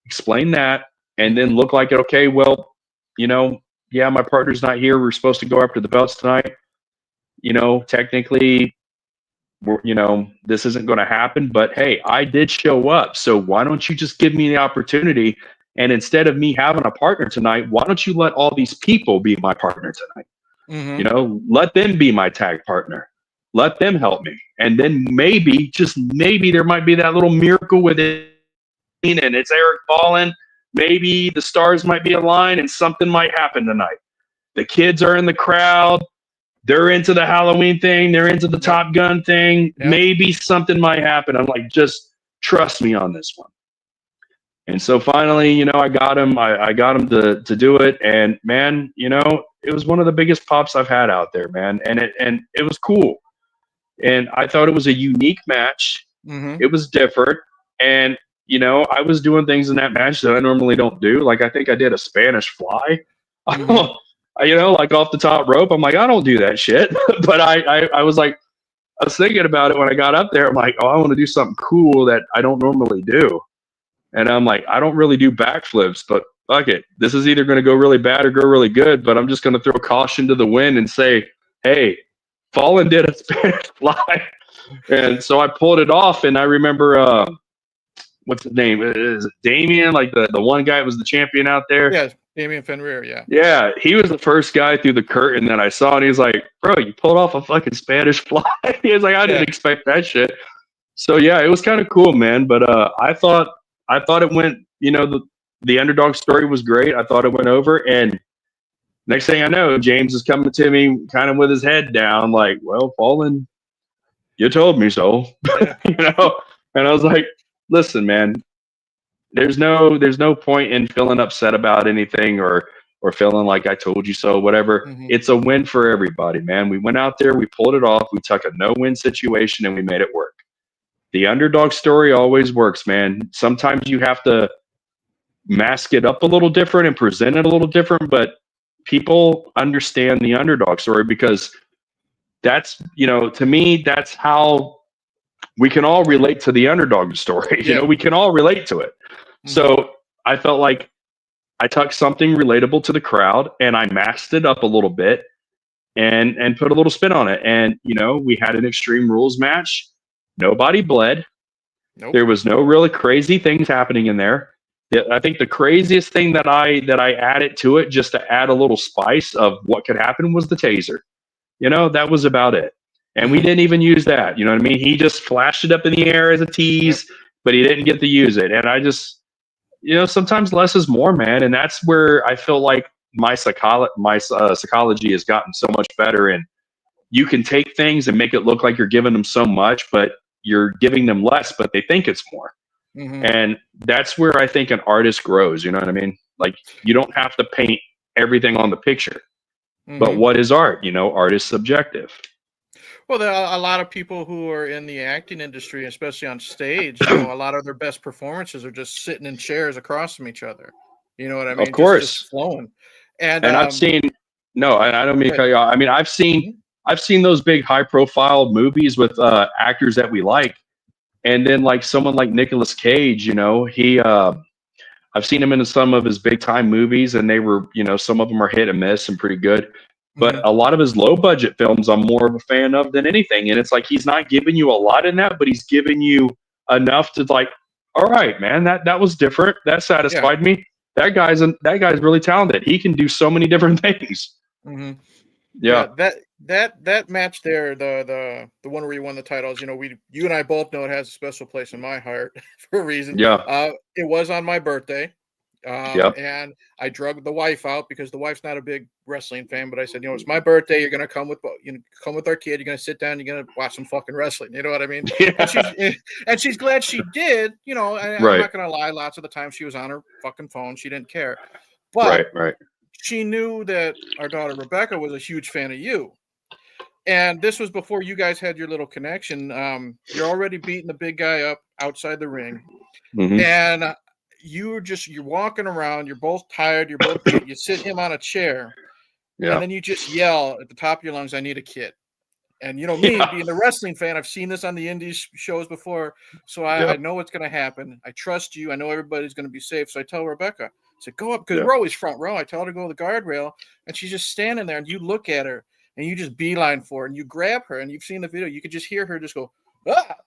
explain that, and Hmm. then look like, okay, well, yeah, my partner's not here. We're supposed to go after the belts tonight. Technically, this isn't going to happen, but hey, I did show up. So why don't you just give me the opportunity? And instead of me having a partner tonight, why don't you let all these people be my partner tonight? Hmm. Let them be my tag partner. Let them help me. And then maybe, just maybe, there might be that little miracle with it. And it's Eric Fallen. Maybe the stars might be aligned and something might happen tonight. The kids are in the crowd. They're into the Halloween thing. They're into the Yep. Top Gun thing. Yep. Maybe something might happen. I'm like, just trust me on this one. And so finally, I got him. I got him to do it. And man, it was one of the biggest pops I've had out there, man. And it was cool. And I thought it was a unique match. Hmm. It was different. And I was doing things in that match that I normally don't do. Like, I think I did a Spanish fly. Hmm. Like off the top rope. I'm like, I don't do that shit. But I was like, I was thinking about it when I got up there. I'm like, oh, I want to do something cool that I don't normally do. And I'm like, I don't really do backflips, but fuck it. This is either going to go really bad or go really good. But I'm just going to throw caution to the wind and say, hey, Fallen did a Spanish fly, and so I pulled it off. And I remember, what's his name? Is it Damien? Like the one guy that was the champion out there. Yeah, Damian Fenrir. Yeah. Yeah, he was the first guy through the curtain that I saw, and he's like, "Bro, you pulled off a fucking Spanish fly." He was like, "I didn't expect that shit." So yeah, it was kind of cool, man. But I thought it went. The underdog story was great. I thought it went over, and next thing I know, James is coming to me, kind of with his head down, like, "Well, Fallen, you told me so," Yeah. And I was like, "Listen, man, there's no point in feeling upset about anything or feeling like I told you so, whatever. Mm-hmm. It's a win for everybody, man. We went out there, we pulled it off, we took a no-win situation, and we made it work. The underdog story always works, man. Sometimes you have to mask it up a little different and present it a little different, but people understand the underdog story because that's, to me, that's how we can all relate to the underdog story. Yeah. We can all relate to it. Mm-hmm. So I felt like I took something relatable to the crowd and I masked it up a little bit and put a little spin on it. And, we had an Extreme Rules match. Nobody bled. Nope. There was no really crazy things happening in there. I think the craziest thing that I added to it just to add a little spice of what could happen was the taser. That was about it. And we didn't even use that. You know what I mean? He just flashed it up in the air as a tease, but he didn't get to use it. And I just, sometimes less is more, man. And that's where I feel like my psychology has gotten so much better. And you can take things and make it look like you're giving them so much, but you're giving them less, but they think it's more. Mm-hmm. And that's where I think an artist grows. You know what I mean? Like, you don't have to paint everything on the picture. Mm-hmm. But what is art? Art is subjective. Well, there are a lot of people who are in the acting industry, especially on stage. A lot of their best performances are just sitting in chairs across from each other. You know what I mean? Of course, just flowing. And I've seen. No, I don't mean to cut you off. I mean, I've seen those big high-profile movies with actors that we like, and then like someone like Nicolas Cage. He. I've seen him in some of his big-time movies, and they were, some of them are hit and miss and pretty good. But a lot of his low budget films I'm more of a fan of than anything. And it's like he's not giving you a lot in that, but he's giving you enough to like, all right, man, that was different. That satisfied me. That guy's really talented. He can do so many different things. Mm-hmm. Yeah. That match there, the one where you won the titles, you and I both know it has a special place in my heart for a reason. Yeah. It was on my birthday. And I drugged the wife out because the wife's not a big wrestling fan, but I said, it's my birthday. You're going to come with our kid. You're going to sit down. You're going to watch some fucking wrestling. You know what I mean? Yeah. And she's glad she did, I'm not going to lie. Lots of the time she was on her fucking phone. She didn't care, but right. She knew that our daughter Rebecca was a huge fan of you. And this was before you guys had your little connection. You're already beating the big guy up outside the ring. Mm-hmm. And you're walking around, you're both tired, you're both beat, you sit him on a chair, and then you just yell at the top of your lungs, I need a kid. And me being the wrestling fan, I've seen this on the indies shows before, so I know what's going to happen. I trust you. I know everybody's going to be safe. So I tell Rebecca, I said, go up, because we're always front row. I tell her to go to the guardrail, and she's just standing there, and you look at her, and you just beeline for her, and you grab her, and you've seen the video. You could just hear her just go,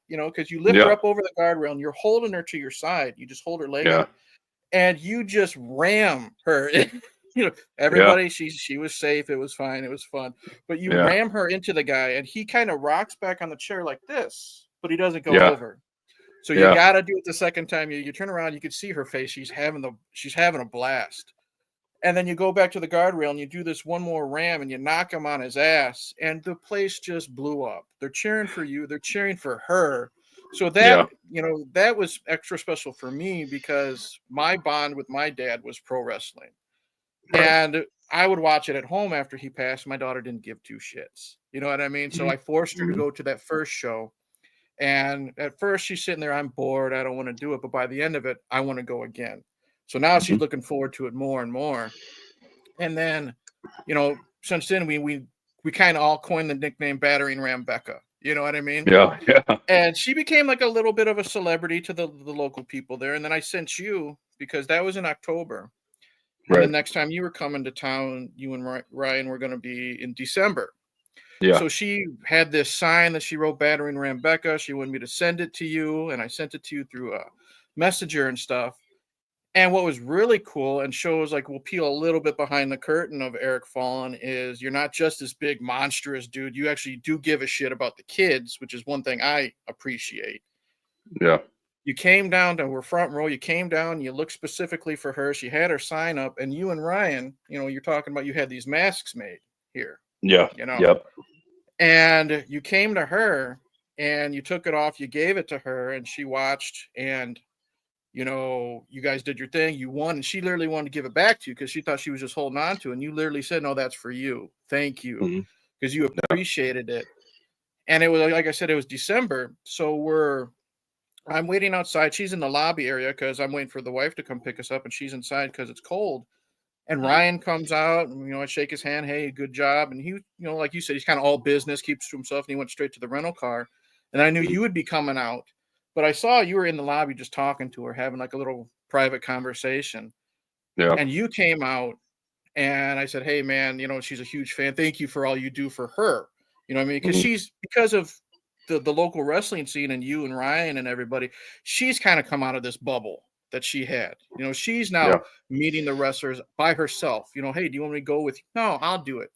because you lift her up over the guardrail and you're holding her to your side. You just hold her leg up and you just ram her. Everybody, she was safe. It was fine. It was fun. But you ram her into the guy and he kind of rocks back on the chair like this, but he doesn't go over. So you got to do it the second time. You turn around, you can see her face. She's having a blast. And then you go back to the guardrail and you do this one more ram and you knock him on his ass. And the place just blew up. They're cheering for you. They're cheering for her. So that, that was extra special for me because my bond with my dad was pro wrestling. Right. And I would watch it at home after he passed. My daughter didn't give two shits. You know what I mean? So I forced her to go to that first show. And at first she's sitting there, I'm bored. I don't want to do it. But by the end of it, I want to go again. So now she's looking forward to it more and more. And then, since then we kind of all coined the nickname Battering Ram Becca. You know what I mean? Yeah. And she became like a little bit of a celebrity to the local people there. And then I sent you because that was in October. And the next time you were coming to town, you and Ryan were going to be in December. Yeah. So she had this sign that she wrote, "Battering Ram Becca." She wanted me to send it to you, and I sent it to you through a messenger and stuff. And what was really cool and shows like we'll peel a little bit behind the curtain of Eric Fallen is you're not just this big monstrous dude. You actually do give a shit about the kids, which is one thing I appreciate. Yeah. You came down to her front row. You came down. You looked specifically for her. She had her sign up, and you and Ryan, you're talking about you had these masks made here, Yeah. you know, Yep. and you came to her and you took it off. You gave it to her, and she watched. And you guys did your thing. You won, and she literally wanted to give it back to you because she thought she was just holding on to it. And you literally said, "No, that's for you. Thank you," Mhm. because you appreciated it. And it was like I said, it was December, so I'm waiting outside. She's in the lobby area because I'm waiting for the wife to come pick us up, and she's inside because it's cold. And Ryan comes out, and I shake his hand. "Hey, good job." And he, like you said, he's kind of all business, keeps to himself, and he went straight to the rental car. And I knew you would be coming out, but I saw you were in the lobby just talking to her, having like a little private conversation. Yeah. And you came out, and I said, "Hey, man, she's a huge fan. Thank you for all you do for her." You know what I mean? Mhm. Because of the local wrestling scene and you and Ryan and everybody, she's kind of come out of this bubble that she had. She's now Yeah. meeting the wrestlers by herself. "Hey, do you want me to go with you?" "No, I'll do it."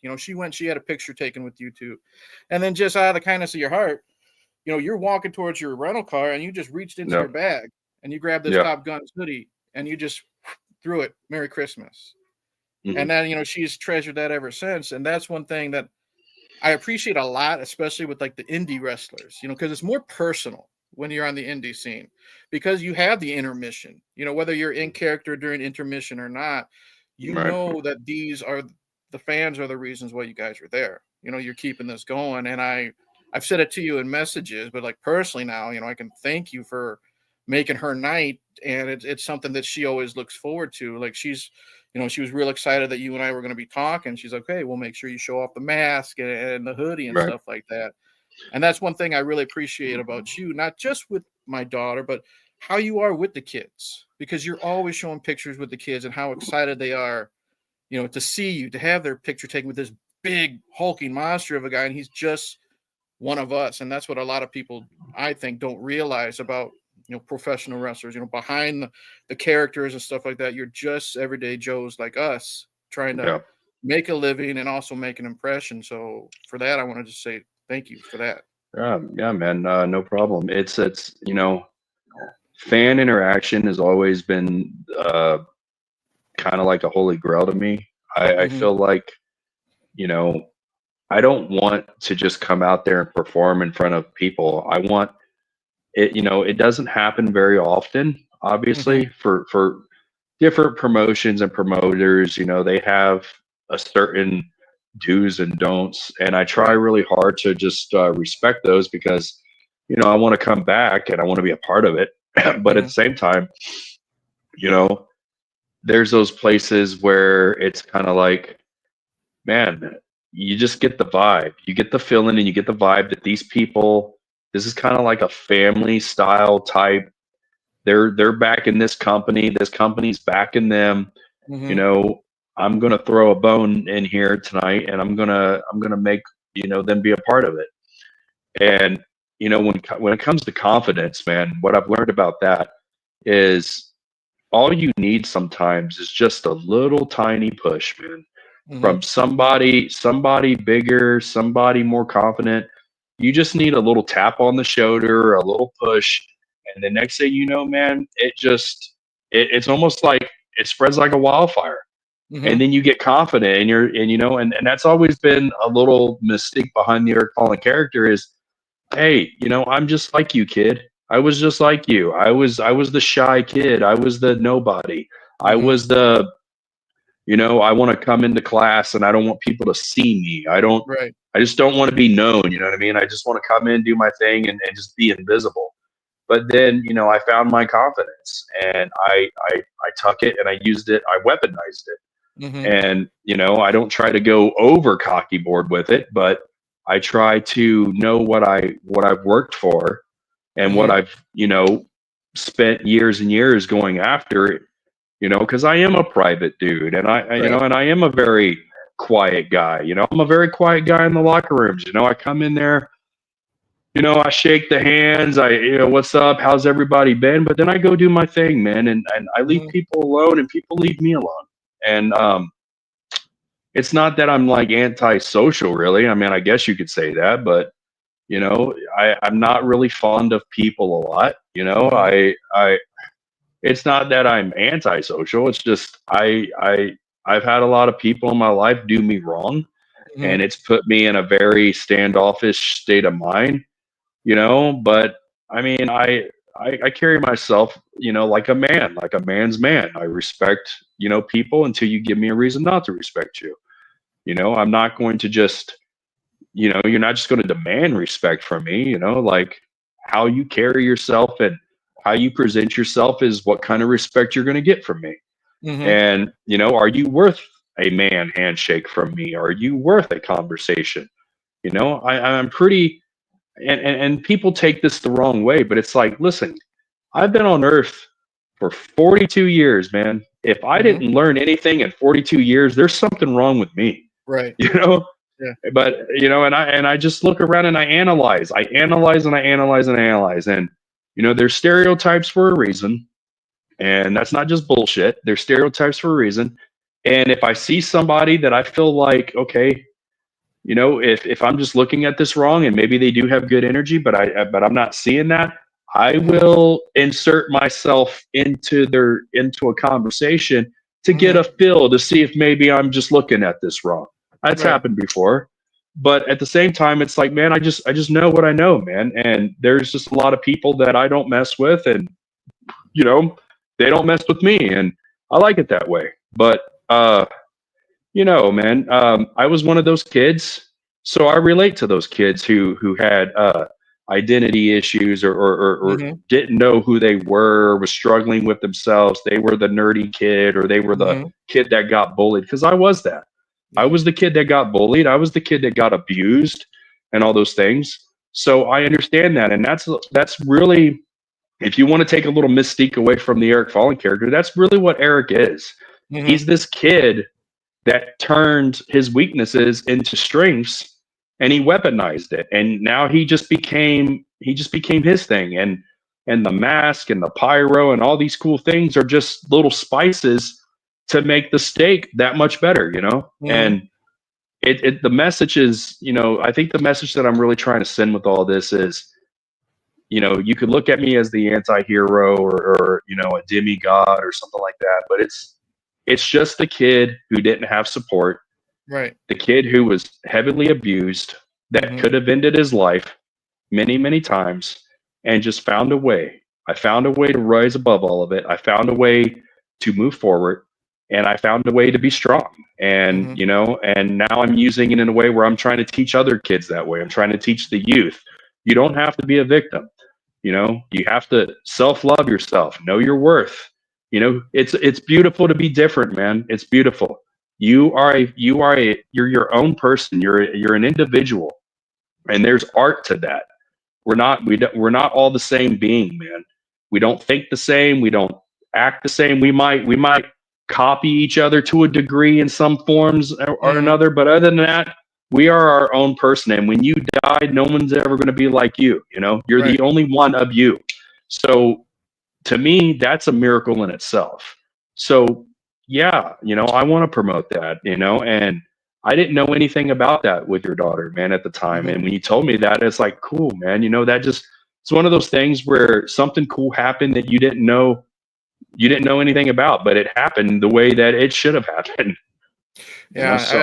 She had a picture taken with you too. And then just out of the kindness of your heart, you're walking towards your rental car and you just reached into Yeah. your bag and you grabbed this Yeah. Top Guns hoodie and you just threw it, "Merry Christmas." Mhm. And then, she's treasured that ever since. And that's one thing that I appreciate a lot, especially with like the indie wrestlers, because it's more personal when you're on the indie scene because you have the intermission, whether you're in character during intermission or not, Right. that these are the fans are the reasons why you guys are there. You're keeping this going. And I've said it to you in messages, but like personally now, I can thank you for making her night. And it's something that she always looks forward to. Like she was real excited that you and I were going to be talking. She's like, "Hey, we'll make sure you show off the mask and the hoodie and Right. stuff like that." And that's one thing I really appreciate about you, not just with my daughter, but how you are with the kids, because you're always showing pictures with the kids and how excited they are, to see you, to have their picture taken with this big hulking monster of a guy. And he's just one of us. And that's what a lot of people, I think, don't realize about professional wrestlers. Behind the characters and stuff like that, you're just everyday Joes like us trying to Yeah. make a living and also make an impression. So for that, I want to just say thank you for that. Yeah. Yeah, man. No problem. It's fan interaction has always been kind of like a holy grail to me. I Hmm. feel like you know I don't want to just come out there and perform in front of people. I want it. It doesn't happen very often. Hmm. Obviously, for different promotions and promoters, they have a certain do's and don'ts, and I try Right. really hard to just respect those because I want to come back and I want to be a part of it. But at Hmm. the same time, you know, there's those places where it's kind of like, man, you just get the vibe. You get the feeling and you get the vibe that these people, this is kind of like a family style type. They're backing this company. This company's backing them. You Hmm. know, I'm gonna throw a bone in here tonight, and I'm gonna make them be a part of it. And when it comes to confidence, man, what I've learned about that is all you need sometimes is just a little tiny push, man, Hmm. from somebody bigger, somebody more confident. You just need a little tap on the shoulder, a little push, and the next thing you know, man, it's almost like it spreads like a wildfire. Hmm. And then you get confident, and that's always been a little mystique behind the Eric Fallen character is, hey, I'm just like you, kid. I was just like you. I was the shy kid. I was the nobody. I Hmm. was I want to come into class and I don't want people to see me. Right. I just don't want to be known. You know what I mean? I just want to come in, do my thing and just be invisible. But then, I found my confidence and I took it and I used it. I weaponized it. Hmm. And, I don't try to go over cocky board with it, but I try to know what I've worked for and what Hmm. I've, spent years and years going after, because I am a private dude and I Right. and I am a very quiet guy. You know, I'm a very quiet guy in the locker rooms. You know, I come in there, you know, I shake the hands. You know, what's up? How's everybody been? But then I go do my thing, man. And I leave Mhm. people alone and people leave me alone. And, it's not that I'm like antisocial, really. I mean, I guess you could say that, but you know, I'm not really fond of people a lot. You know, Mhm. it's not that I'm antisocial. It's just I've had a lot of people in my life do me wrong, Mhm. and it's put me in a very standoffish state of mind. You know, but I mean, I carry myself, you know, like a man's man. I respect, you know, people until you give me a reason not to respect you. You know, I'm not going to just, you know, you're not just going to demand respect from me. You know, like how you carry yourself and how you present yourself is what kind of respect you're going to get from me. Mhm. And, you know, are you worth a man handshake from me? Are you worth a conversation? You know, I'm pretty, and people take this the wrong way, but it's like, listen, I've been on earth for 42 years, man. If I Mhm. didn't learn anything in 42 years, there's something wrong with me. Right. You know, Yeah. but you know, and I just look around and I analyze, and you know, there's stereotypes for a reason, and that's not just bullshit. There's stereotypes for a reason, and if I see somebody that I feel like, okay, you know, if I'm just looking at this wrong, and maybe they do have good energy, but I'm not seeing that, I Mhm. will insert myself into a conversation to get Mhm. a feel to see if maybe I'm just looking at this wrong. That's Right. happened before. But at the same time, it's like, man, I just know what I know, man. And there's just a lot of people that I don't mess with, and you know, they don't mess with me, and I like it that way. But you know, man, I was one of those kids, so I relate to those kids who had identity issues, or Mhm. didn't know who they were, or was struggling with themselves. They were the nerdy kid, or they were the Mhm. kid that got bullied. Because I was that. I Yeah. was the kid that got bullied. I was the kid that got abused, and all those things. So I understand that, and that's really, if you want to take a little mystique away from the Eric Fallen character, that's really what Eric is. Mhm. He's this kid that turned his weaknesses into strengths, and he weaponized it, and now he just became his thing. And the mask and the pyro and all these cool things are just little spices to make the steak that much better, you know. Mhm. And the message is, you know, I think the message that I'm really trying to send with all this is, you know, you could look at me as the anti-hero, or you know, a demigod or something like that, but it's just the kid who didn't have support, Right. the kid who was heavily abused, that Mhm. could have ended his life many, many times, and just found a way. I found a way to rise above all of it. I found a way to move forward, and I found a way to be strong. And, Mhm. you know, and now I'm using it in a way where I'm trying to teach other kids that way. I'm trying to teach the youth. You don't have to be a victim. You know, you have to self-love yourself, know your worth. You know, it's beautiful to be different, man. It's beautiful. You're your own person. You're an individual, and there's art to that. We're not all the same being, man. We don't think the same. We don't act the same. We might copy each other to a degree in some forms, or Mhm. another, but other than that, we are our own person. And when you die, no one's ever going to be like you. You know, you're the Right. only one of you. So to me, that's a miracle in itself. So yeah, you know, I want to promote that, you know, and I didn't know anything about that with your daughter, man, at the time. Mhm. And when you told me that, it's like, cool, man, you know, that just, it's one of those things where something cool happened that you didn't know anything about, but it happened the way that it should have happened, you know. So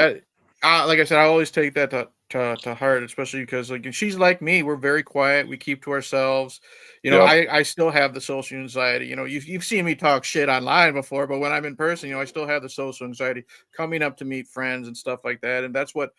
Yeah. Like I said, I always take that to heart, especially because like she's like me. We're very quiet. We keep to ourselves. You know, yep. I still have the social anxiety. You know, you've seen me talk shit online before, but when I'm in person, you know, I still have the social anxiety coming up to meet friends and stuff like that. And that's what,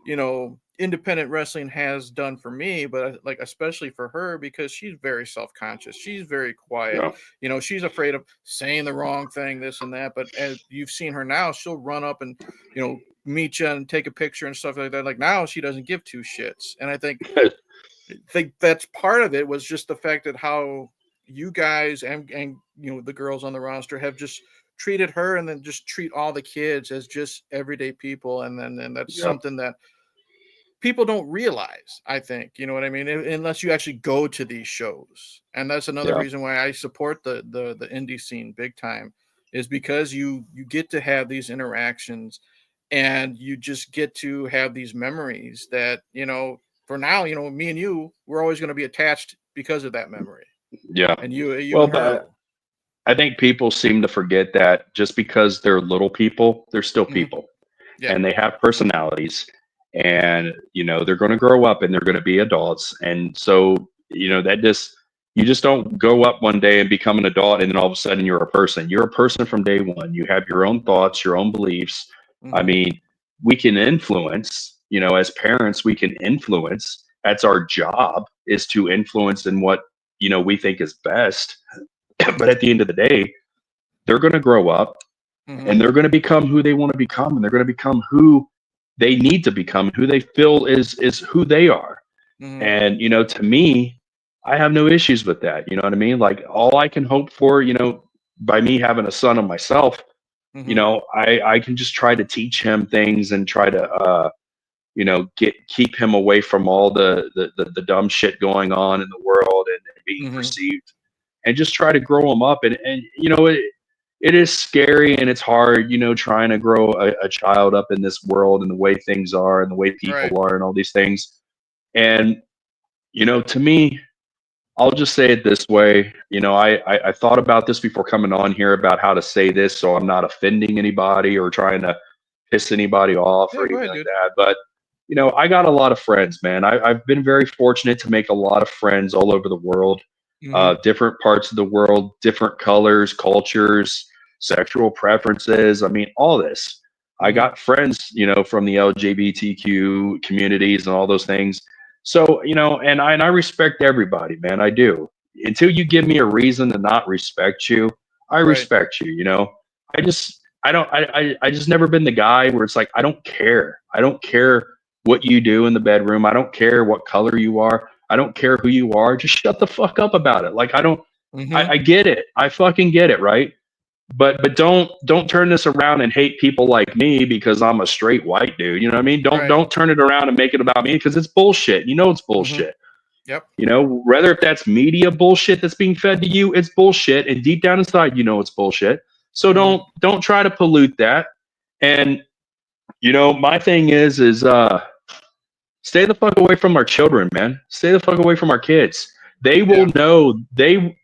you know, independent wrestling has done for me, but like especially for her because she's very self-conscious. She's very quiet. Yeah. You know, she's afraid of saying the wrong thing, this and that. But as you've seen her now, she'll run up and, you know, meet you and take a picture and stuff like that. Like now she doesn't give two shits. And I think that's part of it was just the fact that how you guys and you know the girls on the roster have just treated her and then just treat all the kids as just everyday people. And that's something that people don't realize, I think, you know what I mean? Unless you actually go to these shows. And that's another reason why I support the indie scene big time, is because you get to have these interactions and you just get to have these memories that, you know, for now, you know, me and you, we're always going to be attached because of that memory. Yeah. And you Well, and her. but I think people seem to forget that just because they're little people, they're still people, and they have personalities, and you know they're going to grow up and they're going to be adults, and so you know that just you just don't go up one day and become an adult and then all of a sudden you're a person. You're a person from day one. You have your own thoughts, your own beliefs. I mean, we can influence. You know, as parents, we can influence. That's our job, is to influence in what you know we think is best. But at the end of the day, they're going to grow up and they're going to become who they want to become, and they're going to become who they need to become, who they feel is who they are. And you know, to me, I have no issues with that. You know what I mean? Like, all I can hope for, you know, by me having a son of myself, you know, I can just try to teach him things and try to you know, keep him away from all the dumb shit going on in the world and being perceived, and just try to grow him up. And you know, it is scary and it's hard, you know, trying to grow a child up in this world and the way things are and the way people are and all these things. And, you know, to me, I'll just say it this way. You know, I thought about this before coming on here about how to say this so I'm not offending anybody or trying to piss anybody off or anything like that. But, you know, I got a lot of friends, man. I've been very fortunate to make a lot of friends all over the world. Different parts of the world, different colors, cultures, sexual preferences. I mean, all this. I got friends, you know, from the LGBTQ communities and all those things. So, you know, and I respect everybody, man. I do. Until you give me a reason to not respect you, I respect you. You know, I just never been the guy where it's like I don't care. I don't care what you do in the bedroom. I don't care what color you are. I don't care who you are. Just shut the fuck up about it. Like, I don't. I get it. I fucking get it, right? But don't turn this around and hate people like me because I'm a straight white dude. You know what I mean? Don't turn it around and make it about me, because it's bullshit. You know it's bullshit. You know, whether if that's media bullshit that's being fed to you, it's bullshit. And deep down inside, you know it's bullshit. So don't try to pollute that. And you know, my thing is stay the fuck away from our children, man. Stay the fuck away from our kids. They will know they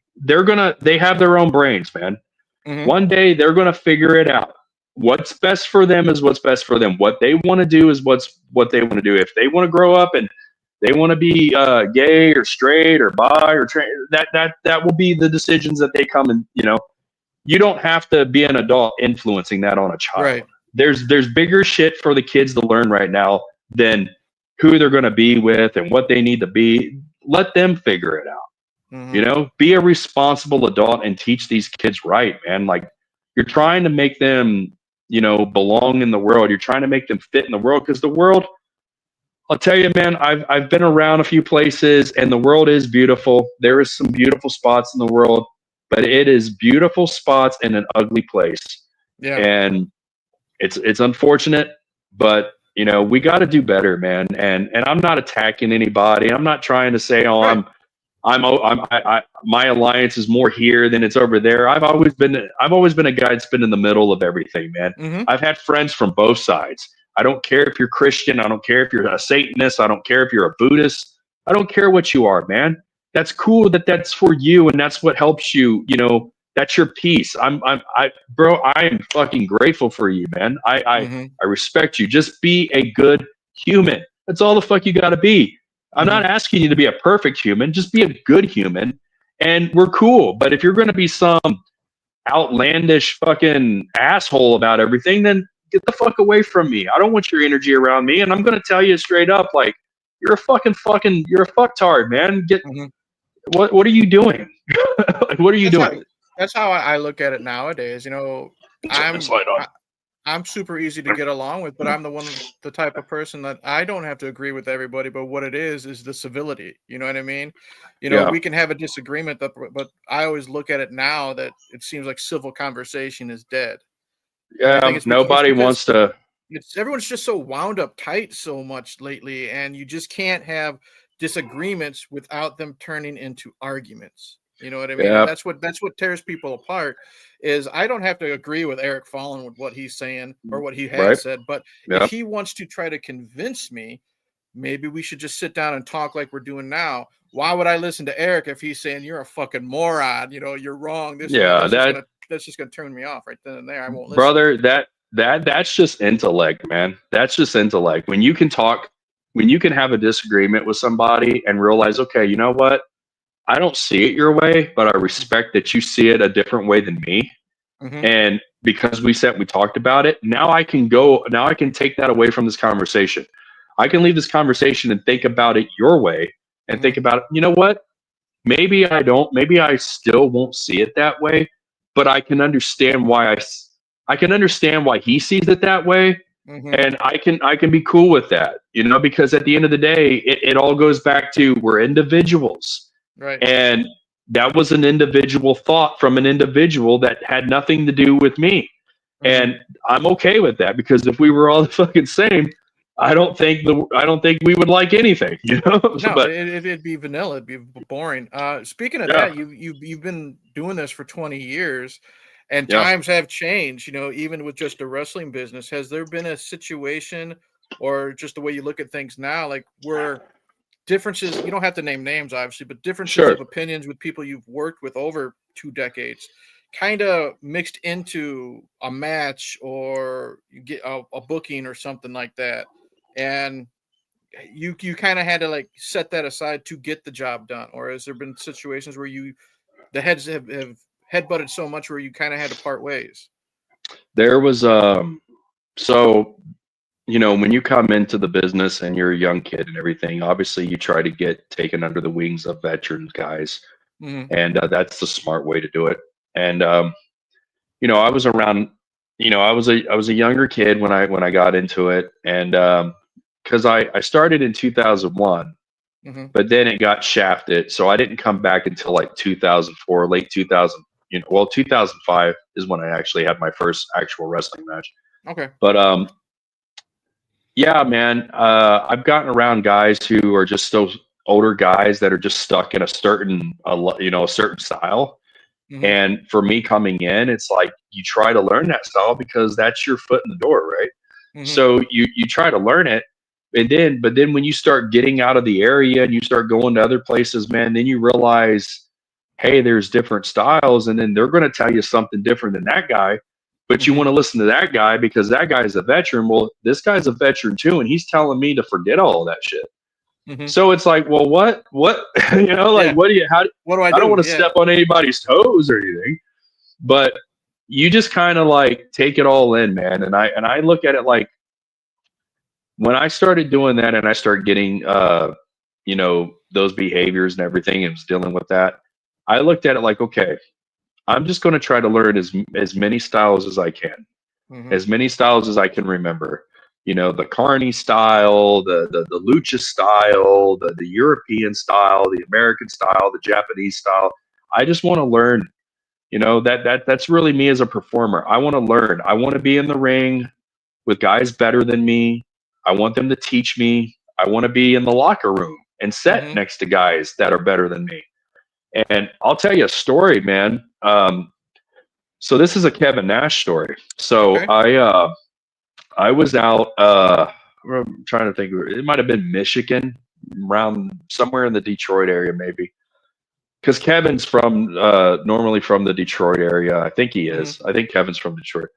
have their own brains, man. One day they're going to figure it out. What's best for them is what's best for them. What they want to do is what they want to do. If they want to grow up and they want to be gay or straight or bi or trans, that will be the decisions that they come. And you know, you don't have to be an adult influencing that on a child. There's bigger shit for the kids to learn right now than who they're going to be with and what they need to be. Let them figure it out. You know, be a responsible adult and teach these kids right, man. Like, you're trying to make them, you know, belong in the world. You're trying to make them fit in the world, because the world, I'll tell you, man, I've been around a few places and the world is beautiful. There is some beautiful spots in the world, but it is beautiful spots in an ugly place. And it's unfortunate, but you know, we got to do better, man. And I'm not attacking anybody. I'm not trying to say, oh, my alliance is more here than it's over there. I've always been a guy that's been in the middle of everything, man. I've had friends from both sides. I don't care if you're Christian. I don't care if you're a Satanist. I don't care if you're a Buddhist. I don't care what you are, man. That's cool that's for you and that's what helps you. You know, that's your peace. Bro, I am fucking grateful for you, man. I respect you. Just be a good human. That's all the fuck you got to be. I'm not asking you to be a perfect human. Just be a good human, and we're cool. But if you're going to be some outlandish fucking asshole about everything, then get the fuck away from me. I don't want your energy around me. And I'm going to tell you straight up, like, you're a fucktard, man. What are you doing? Like, what are you doing? That's how I look at it nowadays. You know, I'm super easy to get along with, but I'm the type of person that I don't have to agree with everybody. But what it is the civility. You know what I mean? You know, Yeah. we can have a disagreement, but I always look at it now that it seems like civil conversation is dead, and I think Yeah. Nobody because wants to. it's everyone's just so wound up tight so much lately, and you just can't have disagreements without them turning into arguments. You know what I mean? And Yeah. that's what tears people apart. Is I don't have to agree with Eric Fallon with what he's saying or what he Right. has said, but if Yeah. he wants to try to convince me, maybe we should just sit down and talk like we're doing now. Why would I listen to Eric if he's saying you're a fucking moron? You know, you're wrong. This and that. Yeah. That That's just gonna turn me off right then and there. I won't listen. brother, that's just intellect, man. That's just intellect. When you can talk, when you can have a disagreement with somebody and realize, okay, you know what? I don't see it your way, but I respect that you see it a different way than me. Mm-hmm. And because we talked about it, now I can take that away from this conversation. I can leave this conversation and think about it your way and think about it. You know what? Maybe I still won't see it that way, but I can understand why I can understand why he sees it that way. Mm-hmm. And I can be cool with that, because at the end of the day, it all goes back to we're individuals. Right. And that was an individual thought from an individual that had nothing to do with me. Mm-hmm. And I'm okay with that, because if we were all the fucking same, I don't think we would like anything, No, but it'd be vanilla. It'd be boring. Speaking of yeah, that, you've been doing this for 20 years, and yeah, times have changed. You know, even with just the wrestling business, has there been a situation, or just the way you look at things now, like where differences? You don't have to name names, obviously, but differences sure. of opinions with people you've worked with over 2 decades, kind of mixed into a match, or you get a booking or something like that, and you kind of had to like set that aside to get the job done, or has there been situations where the heads have head butted so much where you kind of had to part ways? There was so when you come into the business and you're a young kid and everything, obviously you try to get taken under the wings of veterans guys, Mm-hmm. and that's the smart way to do it. And I was around, I was a younger kid when I got into it, and because I started in 2001, Mm-hmm. but then it got shafted, so I didn't come back until like 2004, late 2000. 2005 is when I actually had my first actual wrestling match. Okay. But yeah, man, I've gotten around guys who are just those older guys that are just stuck in a certain, a certain style. Mm-hmm. And for me coming in, it's like you try to learn that style because that's your foot in the door, right? Mm-hmm. So you try to learn it, but then when you start getting out of the area and you start going to other places, man, then you realize, hey, there's different styles, and then they're going to tell you something different than that guy. But you Mm-hmm. want to listen to that guy because that guy's a veteran. Well, this guy's a veteran too, and he's telling me to forget all that shit. Mm-hmm. So it's like, well, what, like, Yeah. what do you, how, What do I I don't do? want to Yeah. step on anybody's toes or anything, but you just kind of like take it all in, man. And I look at it like when I started doing that and I started getting, those behaviors and everything and was dealing with that, I looked at it like, okay, I'm just going to try to learn as many styles as I can, Mm-hmm. as many styles as I can remember. The Carney style, the Lucha style, the European style, the American style, the Japanese style. I just want to learn. That's really me as a performer. I want to learn. I want to be in the ring with guys better than me. I want them to teach me. I want to be in the locker room and sit Mm-hmm. next to guys that are better than me. And I'll tell you a story, man. So this is a Kevin Nash story. So Okay. I was out. I'm trying to think. It might have been Michigan, around somewhere in the Detroit area, maybe. Because Kevin's from normally from the Detroit area. I think he is. Mm-hmm. I think Kevin's from Detroit.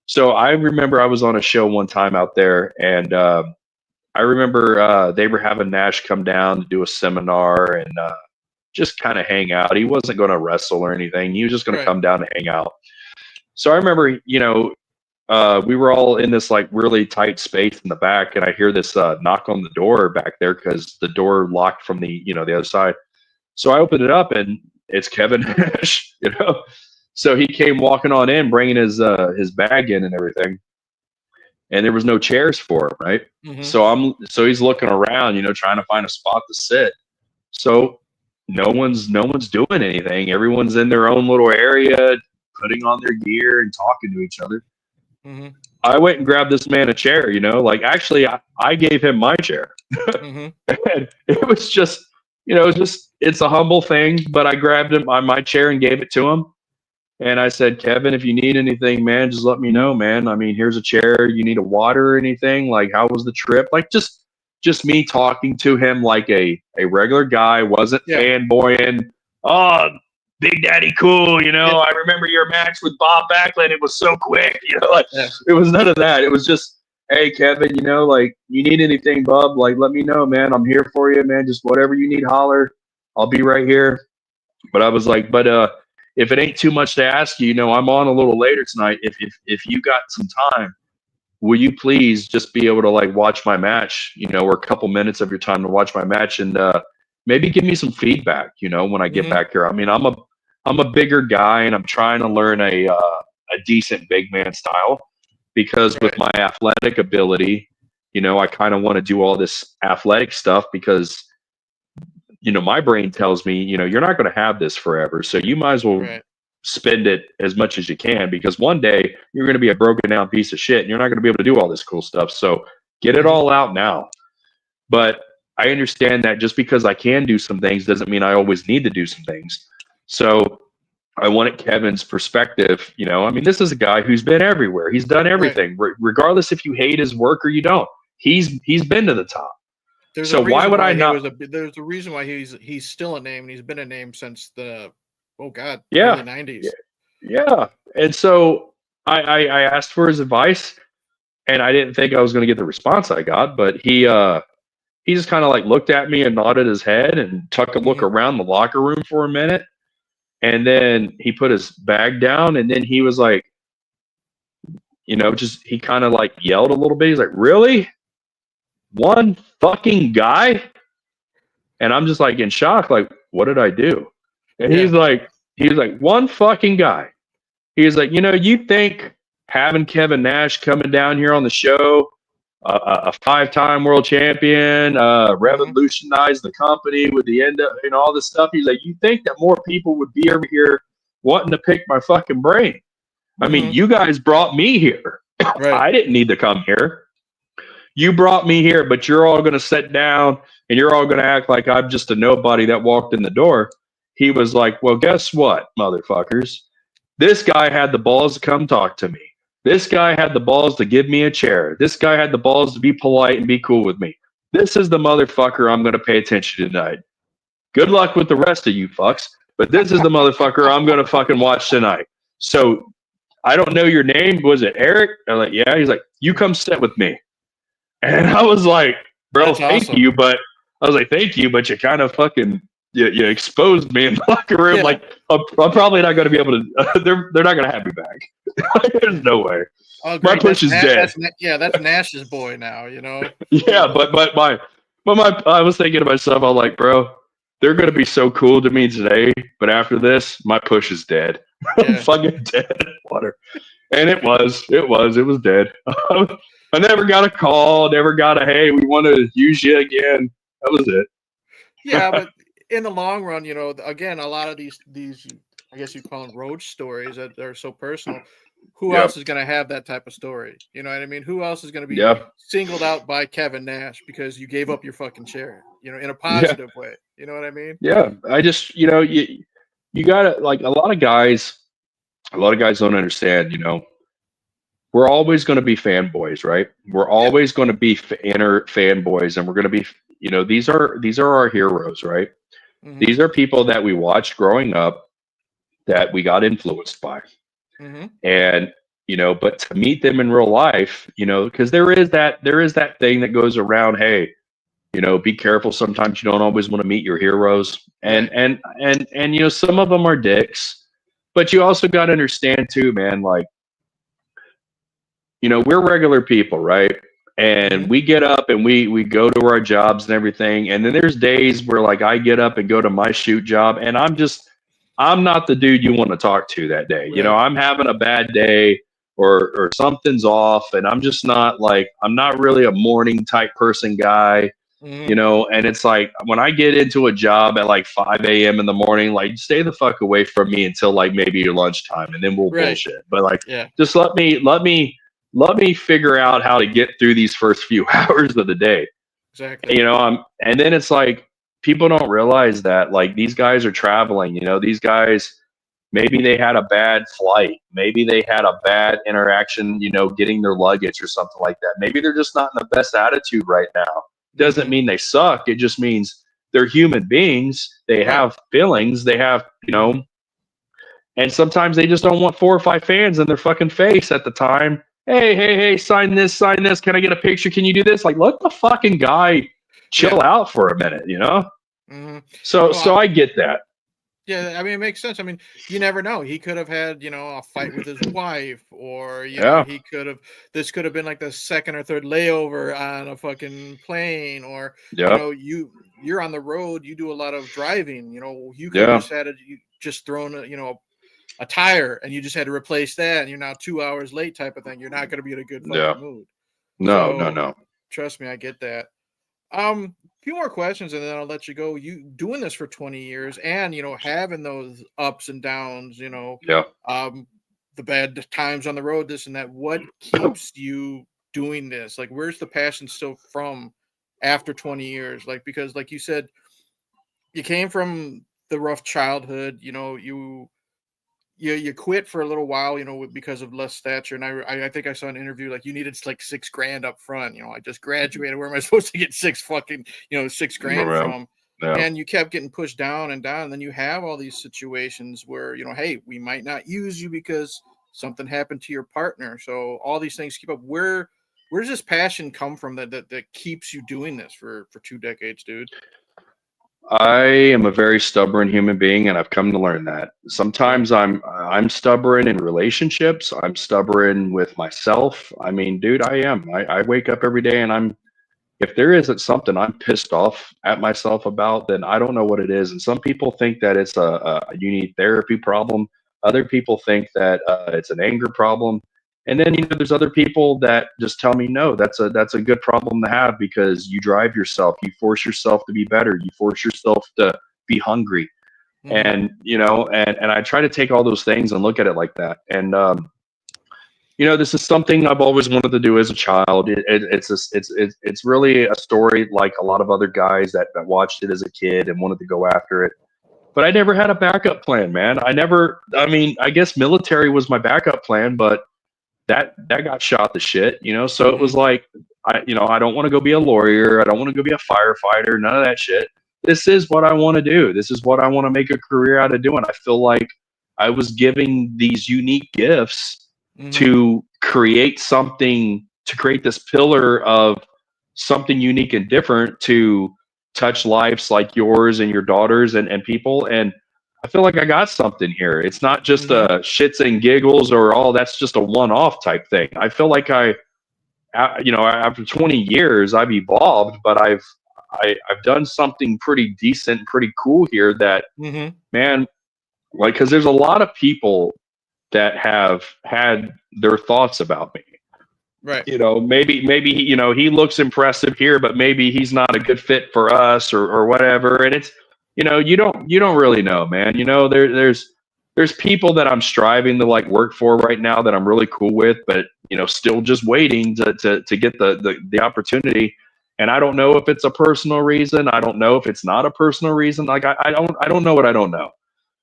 So I remember I was on a show one time out there, and I remember they were having Nash come down to do a seminar and just kind of hang out. He wasn't going to wrestle or anything. He was just going to Right. come down and hang out. So I remember, we were all in this like really tight space in the back, and I hear this knock on the door back there because the door locked from the other side. So I opened it up, and it's Kevin Nash. So he came walking on in, bringing his bag in and everything. and there was no chairs for him, right? Mm-hmm. So he's looking around, trying to find a spot to sit. So no one's doing anything. Everyone's in their own little area, putting on their gear and talking to each other. Mm-hmm. I went and grabbed this man a chair, actually I gave him my chair. Mm-hmm. And it was just, it's a humble thing, but I grabbed him on my chair and gave it to him. And I said, Kevin, if you need anything, man, just let me know, man. I mean, here's a chair. You need a water or anything? Like, how was the trip? Like, just me talking to him like a regular guy, wasn't fanboying. Oh, Big Daddy cool, I remember your match with Bob Backlund. It was so quick, It was none of that. It was just, hey, Kevin, like, you need anything, bub, like, let me know, man. I'm here for you, man. Just whatever you need, holler. I'll be right here. But I was like, if it ain't too much to ask you, I'm on a little later tonight. If you got some time, will you please just be able to like watch my match, or a couple minutes of your time to watch my match and maybe give me some feedback, when I get back here. I mean, I'm a bigger guy and I'm trying to learn a decent big man style because with my athletic ability, I kind of want to do all this athletic stuff because my brain tells me, you're not going to have this forever. So you might as well spend it as much as you can because one day you're going to be a broken down piece of shit and you're not going to be able to do all this cool stuff. So get it all out now. But I understand that just because I can do some things doesn't mean I always need to do some things. So I wanted Kevin's perspective. I mean, this is a guy who's been everywhere. He's done everything, regardless if you hate his work or you don't. He's been to the top. So why would I not? There's a reason why he's still a name, and he's been a name since the early 90s. Yeah. And so I asked for his advice, and I didn't think I was going to get the response I got, but he just kind of like looked at me and nodded his head and took a look around the locker room for a minute, and then he put his bag down, and then he was like, he kind of like yelled a little bit. He's like, "Really? One fucking guy?" And I'm just like in shock, like, what did I do? And he's like, one fucking guy. He's like, you think having Kevin Nash coming down here on the show, a 5-time world champion, revolutionized the company with the end of all this stuff. He's like, you think that more people would be over here wanting to pick my fucking brain? I mean, you guys brought me here. I didn't need to come here. You brought me here, but you're all going to sit down and you're all going to act like I'm just a nobody that walked in the door. He was like, well, guess what, motherfuckers? This guy had the balls to come talk to me. This guy had the balls to give me a chair. This guy had the balls to be polite and be cool with me. This is the motherfucker I'm going to pay attention to tonight. Good luck with the rest of you fucks, but this is the motherfucker I'm going to fucking watch tonight. So I don't know your name. Was it Eric? I'm like, yeah. He's like, you come sit with me. And I was like, bro, thank you. But I was like, thank you. But you kind of fucking, you exposed me in the locker room. Like, I'm probably not going to be able to, they're not going to have me back. There's no way. Oh, my push is dead. That's Nash's boy now, Yeah, but I was thinking to myself, I'm like, bro, they're going to be so cool to me today. But after this, my push is dead. I'm fucking dead in water. And it was dead. I never got a call, never got a, hey, we want to use you again. That was it. Yeah, but in the long run, again, a lot of these, I guess you call them road stories that are so personal. Who else is going to have that type of story? You know what I mean? Who else is going to be singled out by Kevin Nash because you gave up your fucking chair, in a positive way? You know what I mean? Yeah. I just, you got to, like, a lot of guys don't understand, we're always going to be fanboys, right? We're always going to be inner fanboys, and we're going to be, these are our heroes, right? Mm-hmm. These are people that we watched growing up that we got influenced by. Mm-hmm. And, but to meet them in real life, because there is that thing that goes around, hey, be careful. Sometimes you don't always want to meet your heroes. And some of them are dicks, but you also got to understand too, man, like, we're regular people, right? And we get up and we go to our jobs and everything. And then there's days where like I get up and go to my shoot job and I'm not the dude you want to talk to that day. Right. I'm having a bad day. or something's off, and I'm just not like, I'm not really a morning type person guy. You know, and it's like when I get into a job at like 5 a.m. in the morning, like stay the fuck away from me until like maybe your lunchtime, and then we'll Right. bullshit. But like, Yeah. just let me figure out how to get through these first few hours of the day. Exactly. You know, and then it's like people don't realize that like these guys are traveling. You know, these guys, maybe they had a bad flight, maybe they had a bad interaction, you know, getting their luggage or something like that. Maybe they're just not in the best attitude right now. Doesn't mean they suck. It just means they're human beings. They Right. have feelings. They have, you know, and sometimes they just don't want 4 or 5 fans in their fucking face at the time. Hey, sign this, sign this. Can I get a picture? Can you do this? Like, let the fucking guy chill out for a minute, you know? So I get that. Yeah, I mean, it makes sense. I mean, you never know. He could have had, you know, a fight with his wife, or, you know, this could have been like the second or third layover on a fucking plane, or, you know, you're on the road, you do a lot of driving, you know, you could have just had you just thrown a tire and you just had to replace that, and you're now 2 hours late type of thing. You're not going to be in a good fucking mood. No. Trust me, I get that. Few more questions and then I'll let you go. You doing this for 20 years and, you know, having those ups and downs, you know, the bad times on the road, this and that. What keeps you doing this? Like, where's the passion still from after 20 years? Like, because like you said, you came from the rough childhood, you know, you quit for a little while, you know, because of less stature. And I think I saw an interview like you needed like $6,000 up front. You know, I just graduated. Where am I supposed to get $6,000 from? And you kept getting pushed down and down. And then you have all these situations where, you know, hey, we might not use you because something happened to your partner. So all these things keep up. Where does this passion come from that keeps you doing this for 2 decades, dude? I am a very stubborn human being, and I've come to learn that. Sometimes I'm stubborn in relationships. I'm stubborn with myself. I mean, dude, I am. I wake up every day, and if there isn't something I'm pissed off at myself about, then I don't know what it is. And some people think that it's a you need therapy problem. Other people think that it's an anger problem. And then, you know, there's other people that just tell me, no, that's a good problem to have because you drive yourself, you force yourself to be better, you force yourself to be hungry. And, you know, and I try to take all those things and look at it like that. And, you know, this is something I've always wanted to do as a child. It's really a story like a lot of other guys that watched it as a kid and wanted to go after it. But I never had a backup plan, man. I mean, I guess military was my backup plan, but that got shot to shit, you know? So it was like, I don't want to go be a lawyer. I don't want to go be a firefighter, none of that shit. This is what I want to do. This is what I want to make a career out of doing. I feel like I was giving these unique gifts to create something, to create this pillar of something unique and different to touch lives like yours and your daughters and people. And I feel like I got something here. It's not just a shits and giggles or, oh, that's just a one-off type thing. I feel like you know, after 20 years, I've evolved, but I've done something pretty decent, pretty cool here that, man, like, because there's a lot of people that have had their thoughts about me. Right. You know, maybe you know, he looks impressive here, but maybe he's not a good fit for us or whatever. And it's, you know, you don't really know, man. You know, there's people that I'm striving to like work for right now that I'm really cool with, but you know, still just waiting to get the opportunity. And I don't know if it's a personal reason. I don't know if it's not a personal reason. Like I don't know what I don't know.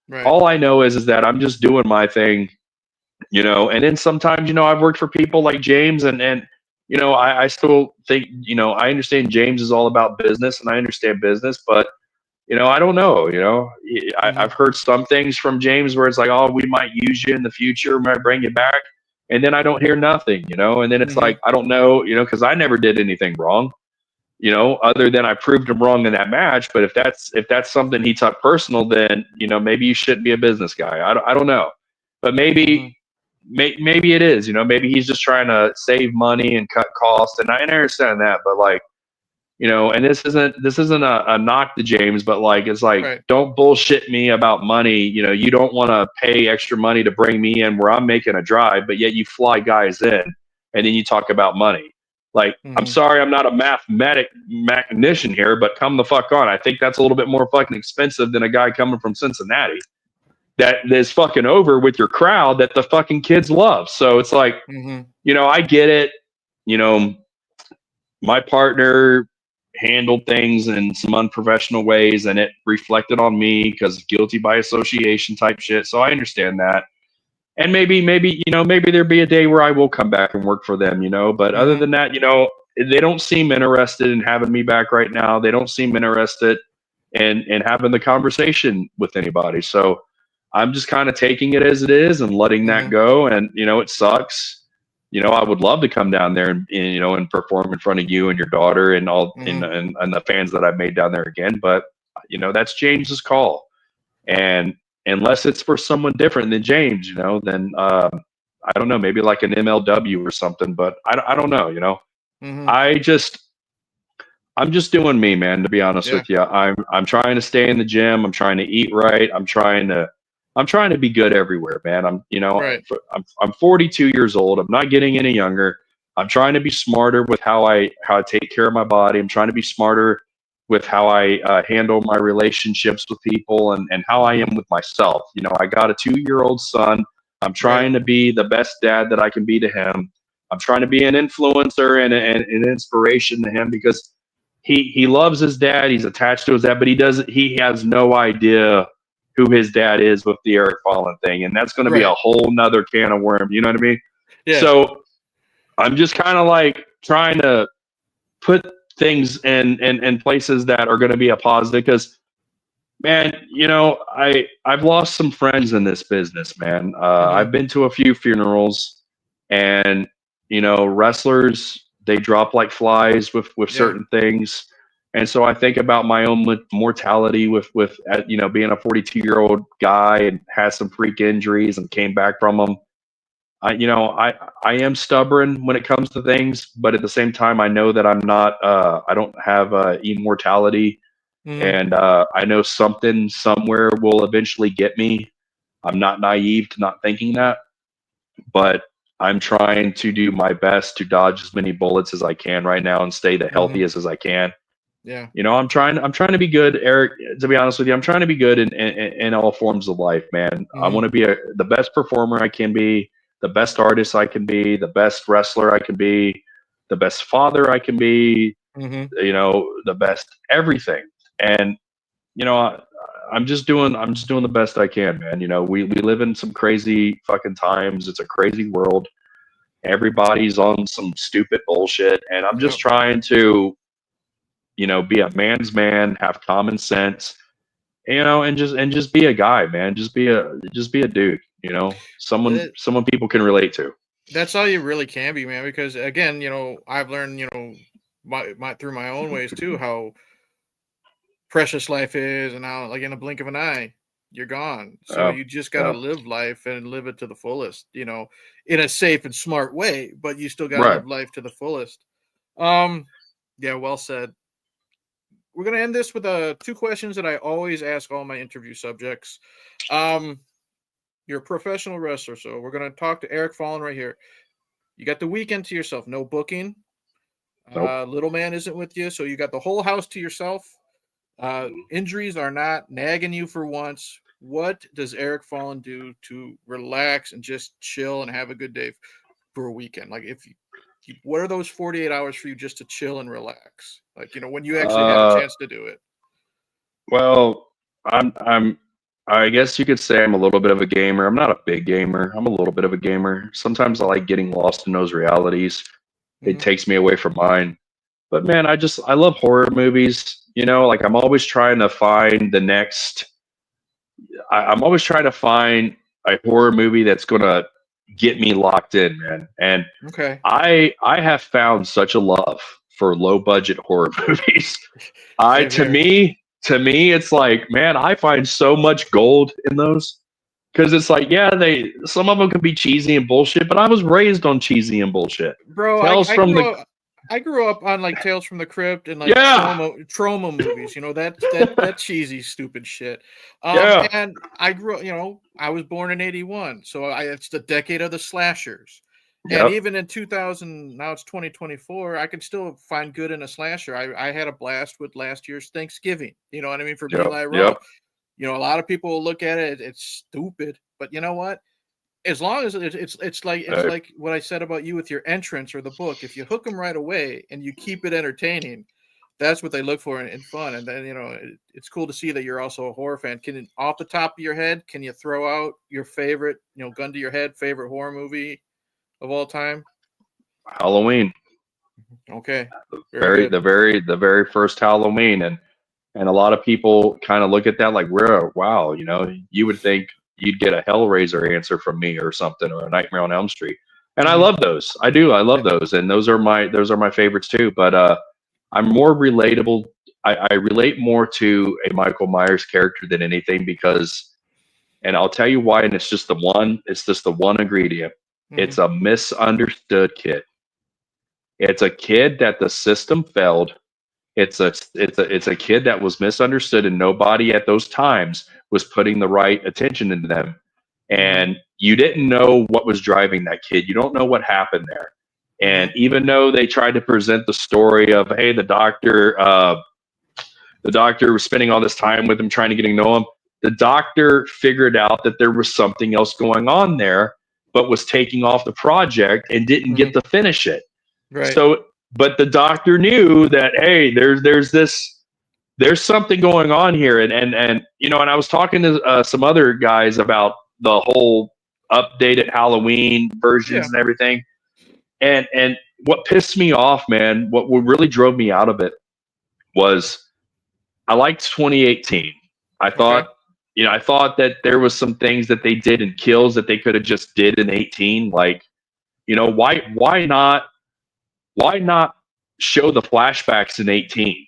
Right. All I know is that I'm just doing my thing, you know. And then sometimes, you know, I've worked for people like James and you know, I still think, you know, I understand James is all about business and I understand business, but you know, I don't know, you know, I've heard some things from James where it's like, oh, we might use you in the future, we might bring you back. And then I don't hear nothing, you know, and then it's like, I don't know, you know, cause I never did anything wrong, you know, other than I proved him wrong in that match. But if that's something he took personal, then, you know, maybe you shouldn't be a business guy. I don't know, but maybe it is, you know, maybe he's just trying to save money and cut costs. And I understand that, but like, and this isn't a knock to James, but like, it's like, Right. don't bullshit me about money. You don't want to pay extra money to bring me in where I'm making a drive, but yet you fly guys in and then you talk about money. Like, I'm sorry, I'm not a mechanician here, but come the fuck on. I think that's a little bit more fucking expensive than a guy coming from Cincinnati that is fucking over with your crowd that the fucking kids love. So it's like, I get it. My partner handled things in some unprofessional ways, and it reflected on me because guilty by association type shit. So I understand that. And maybe there'd be a day where I will come back and work for them, but other than that, they don't seem interested in having me back right now. They don't seem interested in having the conversation with anybody. So I'm just kind of taking it as it is and letting that go. And, it sucks. I would love to come down there and perform in front of you and your daughter and all and the fans that I've made down there again. But, that's James's call. And unless it's for someone different than James, then I don't know, maybe like an MLW or something, but I don't know, I'm just doing me, man, to be honest with you. I'm trying to stay in the gym. I'm trying to eat right. I'm trying to be good everywhere, man. I'm 42 years old. I'm not getting any younger. I'm trying to be smarter with how I take care of my body. I'm trying to be smarter with how I handle my relationships with people and how I am with myself. I got a 2-year-old son. I'm trying to be the best dad that I can be to him. I'm trying to be an influencer and an inspiration to him because he loves his dad. He's attached to his dad, but he has no idea who his dad is with the Eric Fallon thing. And that's going to be a whole nother can of worms. You know what I mean? Yeah. So I'm just kind of like trying to put things in places that are going to be a positive because, man, I've lost some friends in this business, man. I've been to a few funerals and, wrestlers, they drop like flies with certain things. And so I think about my own mortality with being a 42-year-old guy and had some freak injuries and came back from them. I am stubborn when it comes to things, but at the same time, I know that I'm not, I don't have immortality and I know something somewhere will eventually get me. I'm not naive to not thinking that, but I'm trying to do my best to dodge as many bullets as I can right now and stay the healthiest as I can. Yeah. I'm trying to be good, Eric, to be honest with you. I'm trying to be good in all forms of life, man. I want to be the best performer I can be, the best artist I can be, the best wrestler I can be, the best father I can be, the best everything. And, I'm just doing the best I can, man. We live in some crazy fucking times. It's a crazy world. Everybody's on some stupid bullshit. And I'm just trying to, be a man's man, have common sense, and just be a guy, man. Just be a dude, someone people can relate to. That's all you really can be, man. Because again, I've learned, my through my own ways too, how precious life is, and how like in a blink of an eye, you're gone. So you just gotta live life and live it to the fullest, in a safe and smart way. But you still gotta live life to the fullest. Yeah, well said. We're going to end this with 2 questions that I always ask all my interview subjects. You're a professional wrestler, so we're going to talk to Eric Fallon right here. You got the weekend to yourself, no booking. Nope. Little man isn't with you, so you got the whole house to yourself. Injuries are not nagging you for once. What does Eric Fallon do to relax and just chill and have a good day for a weekend? Like what are those 48 hours for you just to chill and relax? Like, when you actually have a chance to do it. Well, I guess you could say I'm a little bit of a gamer. I'm not a big gamer. I'm a little bit of a gamer. Sometimes I like getting lost in those realities. It takes me away from mine. But man, I love horror movies. Like I'm always trying to find the next. I'm always trying to find a horror movie that's gonna get me locked in, man. And I have found such a love for low budget horror movies. To me, it's like, man, I find so much gold in those because it's like, some of them can be cheesy and bullshit, but I was raised on cheesy and bullshit. Bro, I grew up on like Tales from the Crypt and like Yeah. trauma movies, that cheesy, stupid shit. Yeah. And I grew up, I was born in '81, so it's the decade of the slashers. And Yep. even in 2000, now it's 2024, I can still find good in a slasher. I had a blast with last year's Thanksgiving. You know what I mean? For Yep. Eli Roth. Yep. A lot of people will look at it, it's stupid, but you know what? As long as it's like what I said about you with your entrance or the book. If you hook them right away and you keep it entertaining, that's what they look for in fun. And then it's cool to see that you're also a horror fan. Off the top of your head, can you throw out your favorite, gun to your head, favorite horror movie of all time? Halloween. Okay, The very first Halloween, and a lot of people kind of look at that like, wow, you would think you'd get a Hellraiser answer from me or something, or a Nightmare on Elm Street. And I love those. I do. I love those, and those are my favorites too. But I'm more relatable. I relate more to a Michael Myers character than anything because, and I'll tell you why. And it's just the one ingredient. It's a misunderstood kid. It's a kid that the system failed. It's a kid that was misunderstood, and nobody at those times was putting the right attention into them. And you didn't know what was driving that kid. You don't know what happened there. And even though they tried to present the story of, hey, the doctor was spending all this time with him trying to get to know him, the doctor figured out that there was something else going on there, but was taking off the project and didn't get to finish it. Right. So, but the doctor knew that, hey, there's something going on here. And I was talking to some other guys about the whole updated Halloween versions and everything. And what pissed me off, man, what really drove me out of it was I liked 2018. I thought that there was some things that they did in Kills that they could have just did in 18. Like, why not show the flashbacks in 18?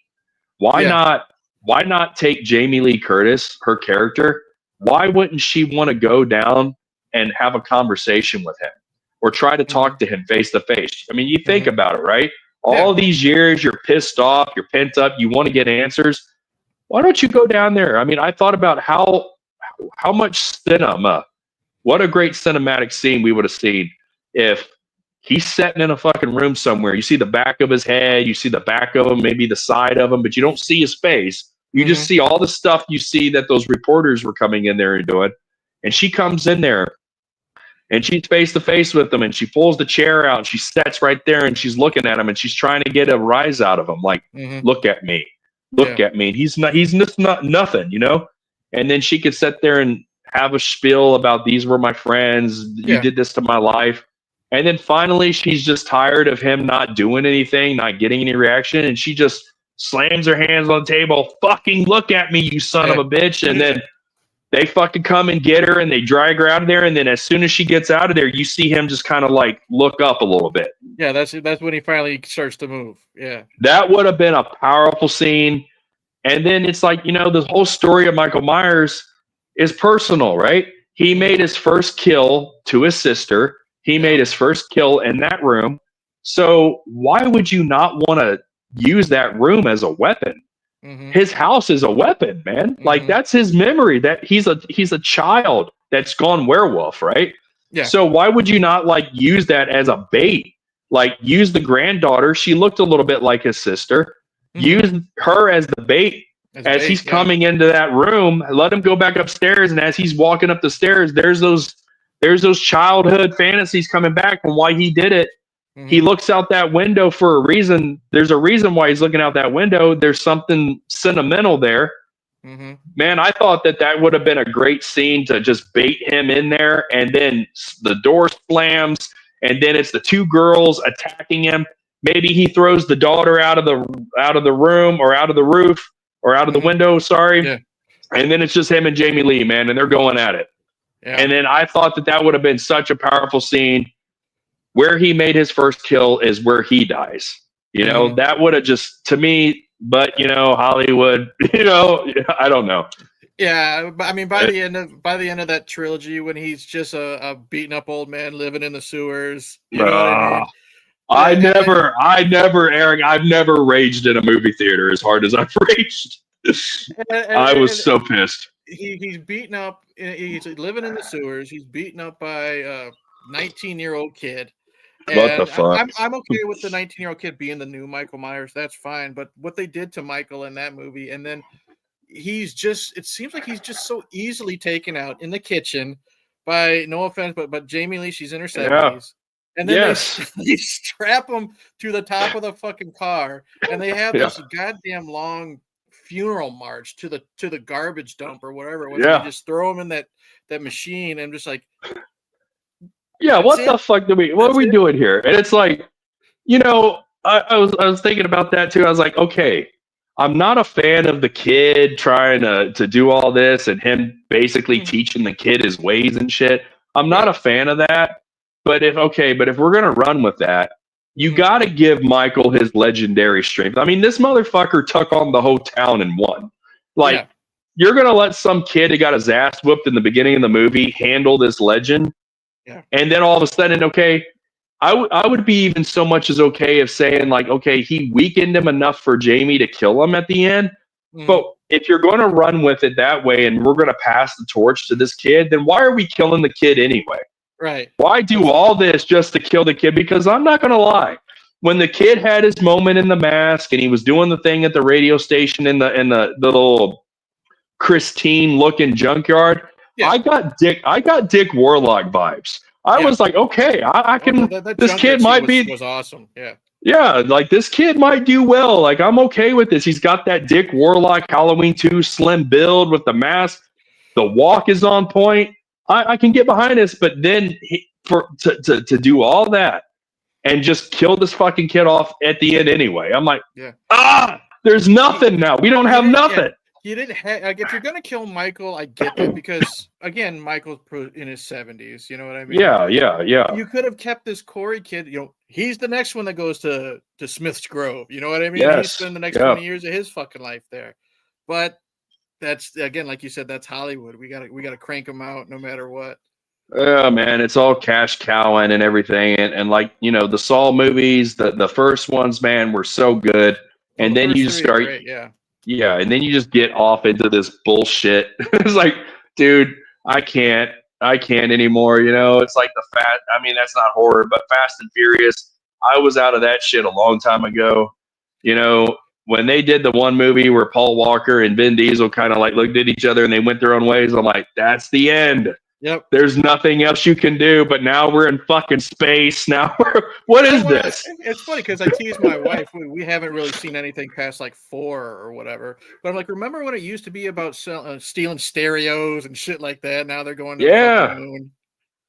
Why not take Jamie Lee Curtis, her character? Why wouldn't she want to go down and have a conversation with him or try to talk to him face to face? I mean, you think about it, right? All these years, you're pissed off, you're pent up, you want to get answers. Why don't you go down there? I mean, I thought about how much cinema, what a great cinematic scene we would have seen if he's sitting in a fucking room somewhere. You see the back of his head, you see the back of him, maybe the side of him, but you don't see his face. You just see all the stuff you see that those reporters were coming in there and doing. And she comes in there and she's face to face with him, and she pulls the chair out and she sits right there and she's looking at him and she's trying to get a rise out of him. Like, look at me. Look at me. He's just not nothing, And then she could sit there and have a spiel about these were my friends. You did this to my life. And then finally she's just tired of him not doing anything, not getting any reaction. And she just slams her hands on the table. Fucking look at me, you son of a bitch. And then they fucking come and get her and they drag her out of there. And then as soon as she gets out of there, you see him just kind of like look up a little bit. Yeah, that's when he finally starts to move. Yeah. That would have been a powerful scene. And then it's like, the whole story of Michael Myers is personal, right? He made his first kill to his sister. He made his first kill in that room. So why would you not want to use that room as a weapon? His house is a weapon, man. Like, that's his memory. That he's a child that's gone werewolf, right? Yeah. So why would you not use that as a bait? Like, use the granddaughter. She looked a little bit like his sister. Use her as the bait as he's coming into that room. Let him go back upstairs, and as he's walking up the stairs, there's those childhood fantasies coming back from why he did it. He looks out that window for a reason. There's a reason why he's looking out that window. There's something sentimental there. Man, I thought that would have been a great scene to just bait him in there, and then the door slams, and then it's the two girls attacking him. Maybe he throws the daughter out of the room or out of the roof or out of the window. Sorry. Yeah. And then it's just him and Jamie Lee, man, and they're going at it. Yeah. And then I thought that would have been such a powerful scene. Where he made his first kill is where he dies. That would have just, to me, but Hollywood, I don't know. Yeah, but I mean, by the end of that trilogy, when he's just a beaten up old man living in the sewers, you know what I mean? I never, Eric, I've never raged in a movie theater as hard as I've raged. I was so pissed. He's beaten up. He's living in the sewers. He's beaten up by a 19-year-old kid. What the And fuck? I'm okay with the 19-year-old kid being the new Michael Myers. That's fine. But what they did to Michael in that movie, and then it seems like he's just so easily taken out in the kitchen by, no offense, but Jamie Lee, she's in her 70s. And then they strap him to the top of the fucking car, and they have this goddamn long funeral march to the garbage dump or whatever it was. They just throw him in that machine, and just like, what the fuck what are we doing here? And it's like, I was thinking about that too. I was like, okay, I'm not a fan of the kid trying to do all this and him basically teaching the kid his ways and shit. I'm not a fan of that. But if we're gonna run with that, you got to give Michael his legendary strength. I mean, this motherfucker took on the whole town and won. Like, you're gonna let some kid who got his ass whooped in the beginning of the movie handle this legend, and then all of a sudden, I would be even so much as okay of saying like, okay, he weakened him enough for Jamie to kill him at the end. But if you're going to run with it that way, and we're going to pass the torch to this kid, then why are we killing the kid anyway? Right. Why do all this just to kill the kid? Because I'm not going to lie. When the kid had his moment in the mask and he was doing the thing at the radio station in the little Christine looking junkyard, I got Dick Warlock vibes. I was like, okay, I can. This kid might was awesome. Yeah. Yeah, like this kid might do well. Like, I'm okay with this. He's got that Dick Warlock Halloween 2 slim build with the mask. The walk is on point. I can get behind this, but then to do all that and just kill this fucking kid off at the end anyway. I'm like, there's nothing now. We don't have nothing. You didn't have, if you're gonna kill Michael, I get that, because again, Michael's in his 70s. You know what I mean? Yeah. You could have kept this Corey kid. He's the next one that goes to Smith's Grove. You know what I mean? Yes. He's spending the next 20 years of his fucking life there. But that's, again, like you said, that's Hollywood. We gotta crank them out no matter what. Oh man, it's all cash cowing and everything, and like the Saw movies, the first ones, man, were so good, and then you just start, and then you just get off into this bullshit. It's like, dude, I can't anymore. It's like that's not horror, but Fast and Furious. I was out of that shit a long time ago. When they did the one movie where Paul Walker and Vin Diesel kind of like looked at each other and they went their own ways, I'm like, that's the end. Yep. There's nothing else you can do, but now we're in fucking space. Now what is this? It's funny because I tease my wife. We haven't really seen anything past like 4 or whatever. But I'm like, remember when it used to be about stealing stereos and shit like that? Now they're going to the fucking moon.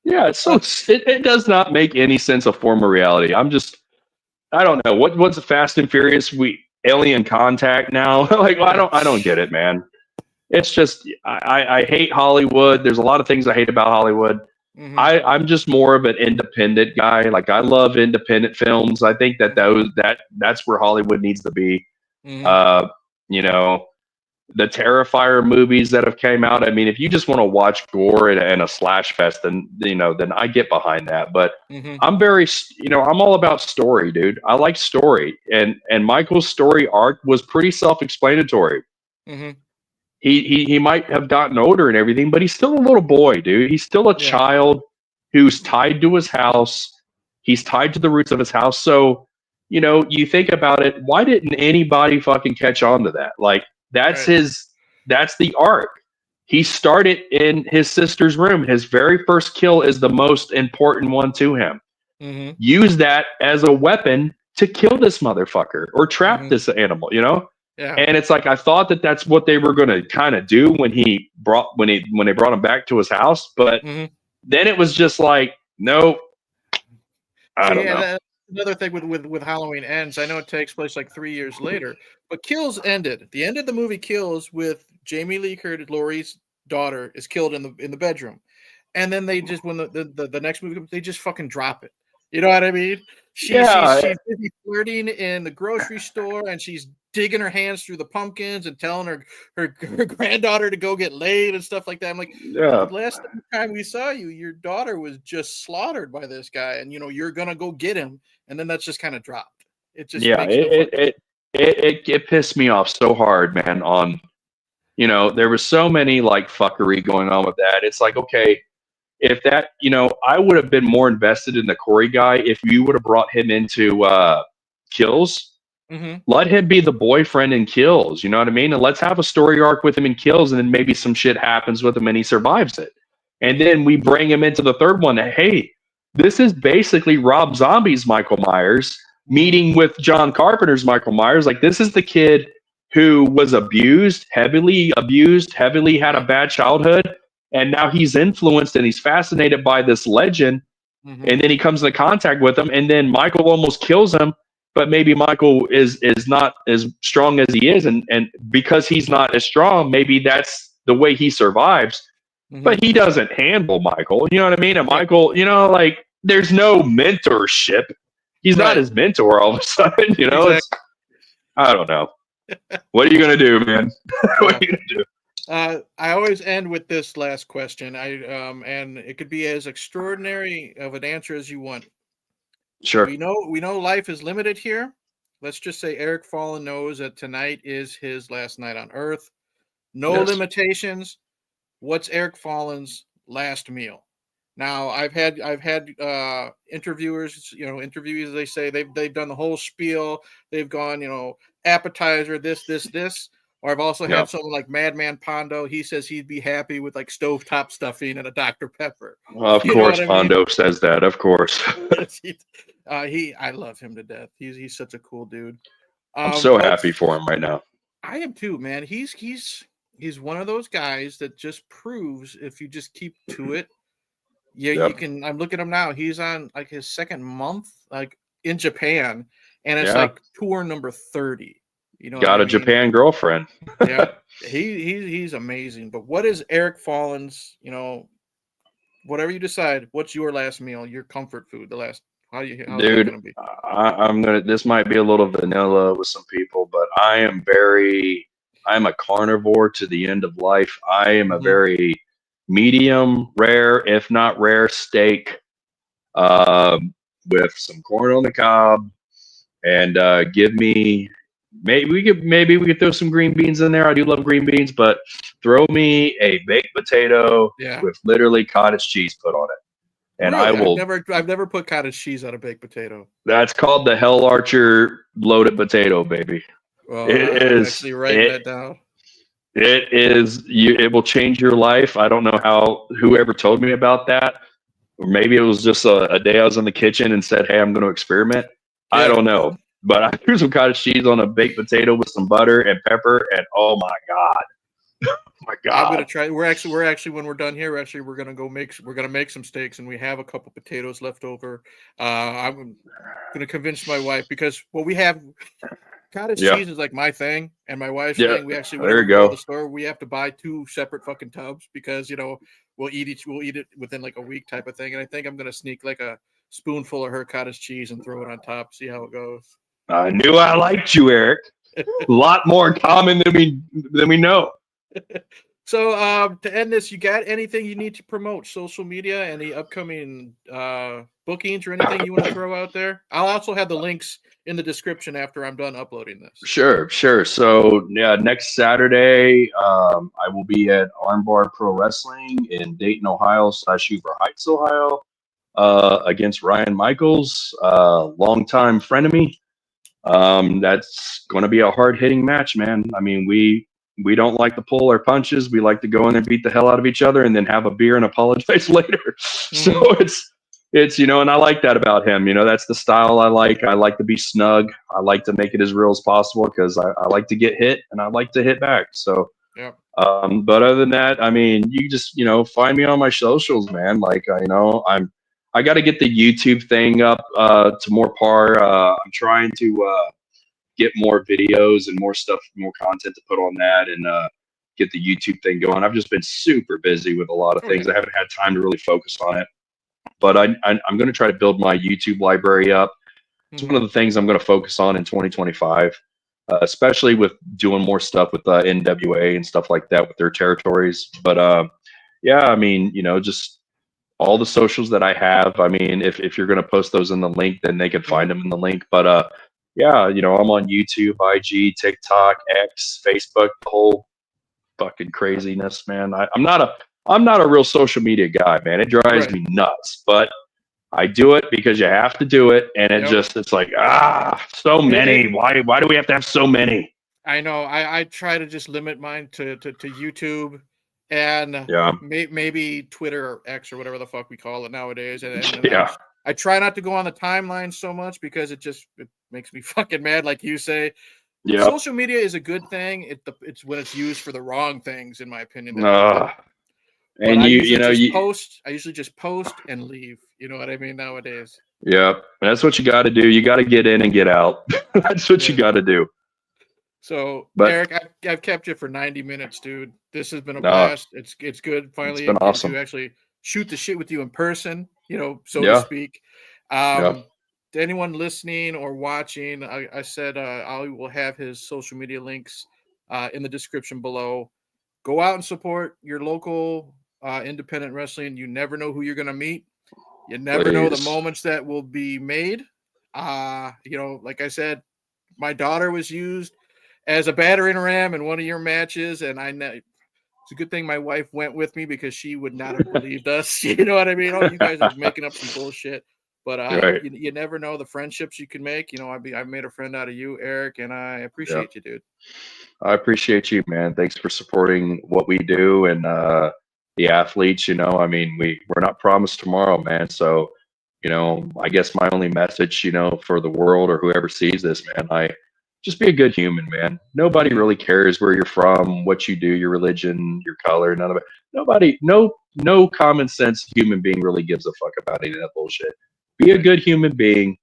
Yeah, it does not make any sense of form of reality. I don't know. What's Fast and Furious? Alien contact now? Like, I don't get it, man. It's just I hate Hollywood. There's a lot of things I hate about Hollywood. Mm-hmm. I'm just more of an independent guy. Like, I love independent films. I think that's where Hollywood needs to be. Mm-hmm. The Terrifier movies that have came out. I mean, if you just want to watch gore and a slash fest, then I get behind that. But I'm very, I'm all about story, dude. I like story, and Michael's story arc was pretty self-explanatory. Mm-hmm. He might have gotten older and everything, but he's still a little boy, dude. He's still a child who's tied to his house. He's tied to the roots of his house. So, you think about it, why didn't anybody fucking catch on to that? Like, that's the arc. He started in his sister's room. His very first kill is the most important one to him. Mm-hmm. Use that as a weapon to kill this motherfucker or trap this animal, Yeah. And it's like, I thought that's what they were going to kind of do when they brought him back to his house, but then it was just like, nope. I don't know. Another thing with Halloween Ends, I know it takes place like 3 years later, but Kills ended. The end of the movie Kills with Jamie Lee Curtis, Laurie's daughter, is killed in the bedroom, and then they just, when the next movie comes, they just fucking drop it. You know what I mean? She's busy flirting in the grocery store, and she's digging her hands through the pumpkins and telling her granddaughter to go get laid and stuff like that. I'm like, Yeah. the last time we saw you, your daughter was just slaughtered by this guy, and you're gonna go get him, and then that's just kind of dropped. It just Yeah, makes no fun. it pissed me off so hard, man. On there was so many like fuckery going on with that. It's like, okay, if that, I would have been more invested in the Corey guy if you would have brought him into Kills. Mm-hmm. Let him be the boyfriend in Kills. You know what I mean? And let's have a story arc with him in Kills, and then maybe some shit happens with him and he survives it. And then we bring him into the third one. Hey, this is basically Rob Zombie's Michael Myers meeting with John Carpenter's Michael Myers. Like, this is the kid who was heavily abused, had a bad childhood, and now he's influenced and he's fascinated by this legend. Mm-hmm. And then he comes into contact with him, and then Michael almost kills him. But maybe Michael is not as strong as he is, and because he's not as strong, maybe that's the way he survives. Mm-hmm. But he doesn't handle Michael. You know what I mean? And Michael, like, there's no mentorship. He's not his mentor all of a sudden. Exactly. I don't know. What are you gonna do, man? What are you gonna do? I always end with this last question. And it could be as extraordinary of an answer as you want. Sure. We know life is limited here. Let's just say Eric Fallen knows that tonight is his last night on Earth. No limitations. What's Eric Fallen's last meal? Now, I've had interviewers, interviewees. They say they've done the whole spiel. They've gone, appetizer, this. Or I've also had someone like Madman Pondo. He says he'd be happy with like stovetop stuffing and a Dr. Pepper. Well, of course, Pondo says that. Of course. I love him to death. He's such a cool dude. I'm so happy for him right now. I am too, man. He's one of those guys that just proves if you just keep to it, you can. I'm looking at him now. He's on like his second month, like in Japan, and it's like tour number 30. Got a Japan girlfriend. Yeah, he's amazing. But what is Eric Fallen's? Whatever you decide, what's your last meal? Your comfort food? How's it gonna be? I'm gonna. This might be a little vanilla with some people, but I'm a carnivore to the end of life. I am a very medium rare, if not rare, steak with some corn on the cob, and give me. Maybe we could throw some green beans in there. I do love green beans, but throw me a baked potato with literally cottage cheese put on it, and really? I've never put cottage cheese on a baked potato. That's called the Hellarcher loaded potato, baby. Well, I'm actually writing that down. It is. It will change your life. I don't know whoever told me about that, or maybe it was just a day I was in the kitchen and said, "Hey, I'm going to experiment." Yeah. I don't know. But I threw some cottage cheese on a baked potato with some butter and pepper, and oh my god, oh my god! I'm gonna try. We're actually when we're done here, we're gonna make some steaks, and we have a couple potatoes left over. I'm gonna convince my wife because we have cottage cheese is like my thing and my wife's thing. We actually when we go to the store, we have to buy 2 separate fucking tubs because we'll eat it within like a week type of thing. And I think I'm gonna sneak like a spoonful of her cottage cheese and throw it on top, see how it goes. I knew I liked you, Eric. A lot more common than we know. So to end this, you got anything you need to promote? Social media, any upcoming bookings or anything you want to throw out there? I'll also have the links in the description after I'm done uploading this. Sure. So next Saturday, I will be at Armbar Pro Wrestling in Dayton, Ohio / Hoover Heights, Ohio, against Ryan Michaels, longtime frenemy. That's going to be a hard-hitting match, man. I mean, we don't like to pull our punches. We like to go in there and beat the hell out of each other and then have a beer and apologize later. So it's and I like that about him. That's the style I like. I like to be snug. I like to make it as real as possible because I like to get hit and I like to hit back. So, but other than that, I mean, you just, find me on my socials, man. Like, I got to get the YouTube thing up to more par. I'm trying to get more videos and more stuff, more content to put on that and get the YouTube thing going. I've just been super busy with a lot of things. I haven't had time to really focus on it. But I'm going to try to build my YouTube library up. It's one of the things I'm going to focus on in 2025. especially with doing more stuff with NWA and stuff like that with their territories. But yeah, I mean, just all the socials that I have. I mean, if you're going to post those in the link, then they can find them in the link. But yeah, I'm on YouTube, IG, TikTok, X, Facebook, the whole fucking craziness, man. I'm not a real social media guy, man. It drives me nuts, but I do it because you have to do it, and it's like, so many. Why do we have to have so many? I know. I try to just limit mine to YouTube and maybe Twitter or X or whatever the fuck we call it nowadays. And I try not to go on the timeline so much because it makes me fucking mad, like you say. Yeah. Social media is a good thing. It's when it's used for the wrong things, in my opinion. And I usually just post and leave. You know what I mean nowadays. Yep, that's what you got to do. You got to get in and get out. That's what you got to do. So, Eric, I've kept you for 90 minutes, dude. This has been a blast. It's good finally it's been awesome to actually shoot the shit with you in person, so to speak. To anyone listening or watching, I said I will have his social media links in the description below. Go out and support your local independent wrestling. You never know who you're going to meet. You never know the moments that will be made. Like I said, my daughter was used as a battering ram in one of your matches, and it's a good thing my wife went with me because she would not have believed us. You know what I mean? Oh, you guys are making up some bullshit. But you never know the friendships you can make. I made a friend out of you, Eric, and I appreciate you, dude. I appreciate you, man. Thanks for supporting what we do and the athletes. I mean, we're not promised tomorrow, man. So, I guess my only message, for the world or whoever sees this, man, just be a good human, man. Nobody really cares where you're from, what you do, your religion, your color, none of it. No common sense human being really gives a fuck about any of that bullshit. Be a good human being.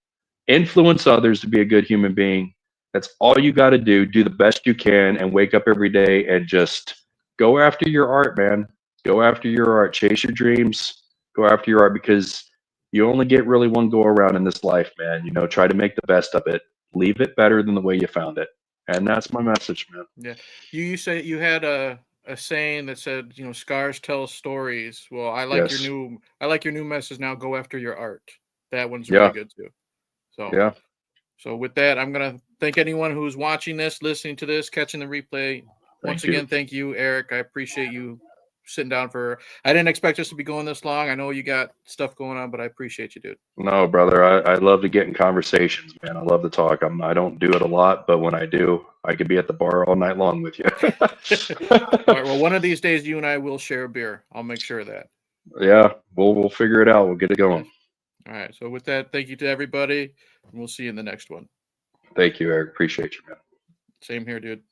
Influence others to be a good human being. That's all you got to do. Do the best you can and wake up every day and just go after your art, man. Go after your art. Chase your dreams. Go after your art because you only get really one go around in this life, man. Try to make the best of it. Leave it better than the way you found it. And that's my message, man. Yeah. You say you had a saying that said, scars tell stories. Well, I like your new message now. Go after your art. That one's really good too. So with that, I'm going to thank anyone who's watching this, listening to this, catching the replay. Once again, thank you, Eric. I appreciate you sitting down I didn't expect us to be going this long. I know you got stuff going on, but I appreciate you, dude. No, brother. I love to get in conversations, man. I love to talk. I don't do it a lot, but when I do, I could be at the bar all night long with you. All right. Well, one of these days, you and I will share a beer. I'll make sure of that. Yeah, we'll figure it out. We'll get it going. All right. So with that, thank you to everybody, and we'll see you in the next one. Thank you, Eric. Appreciate you, man. Same here, dude.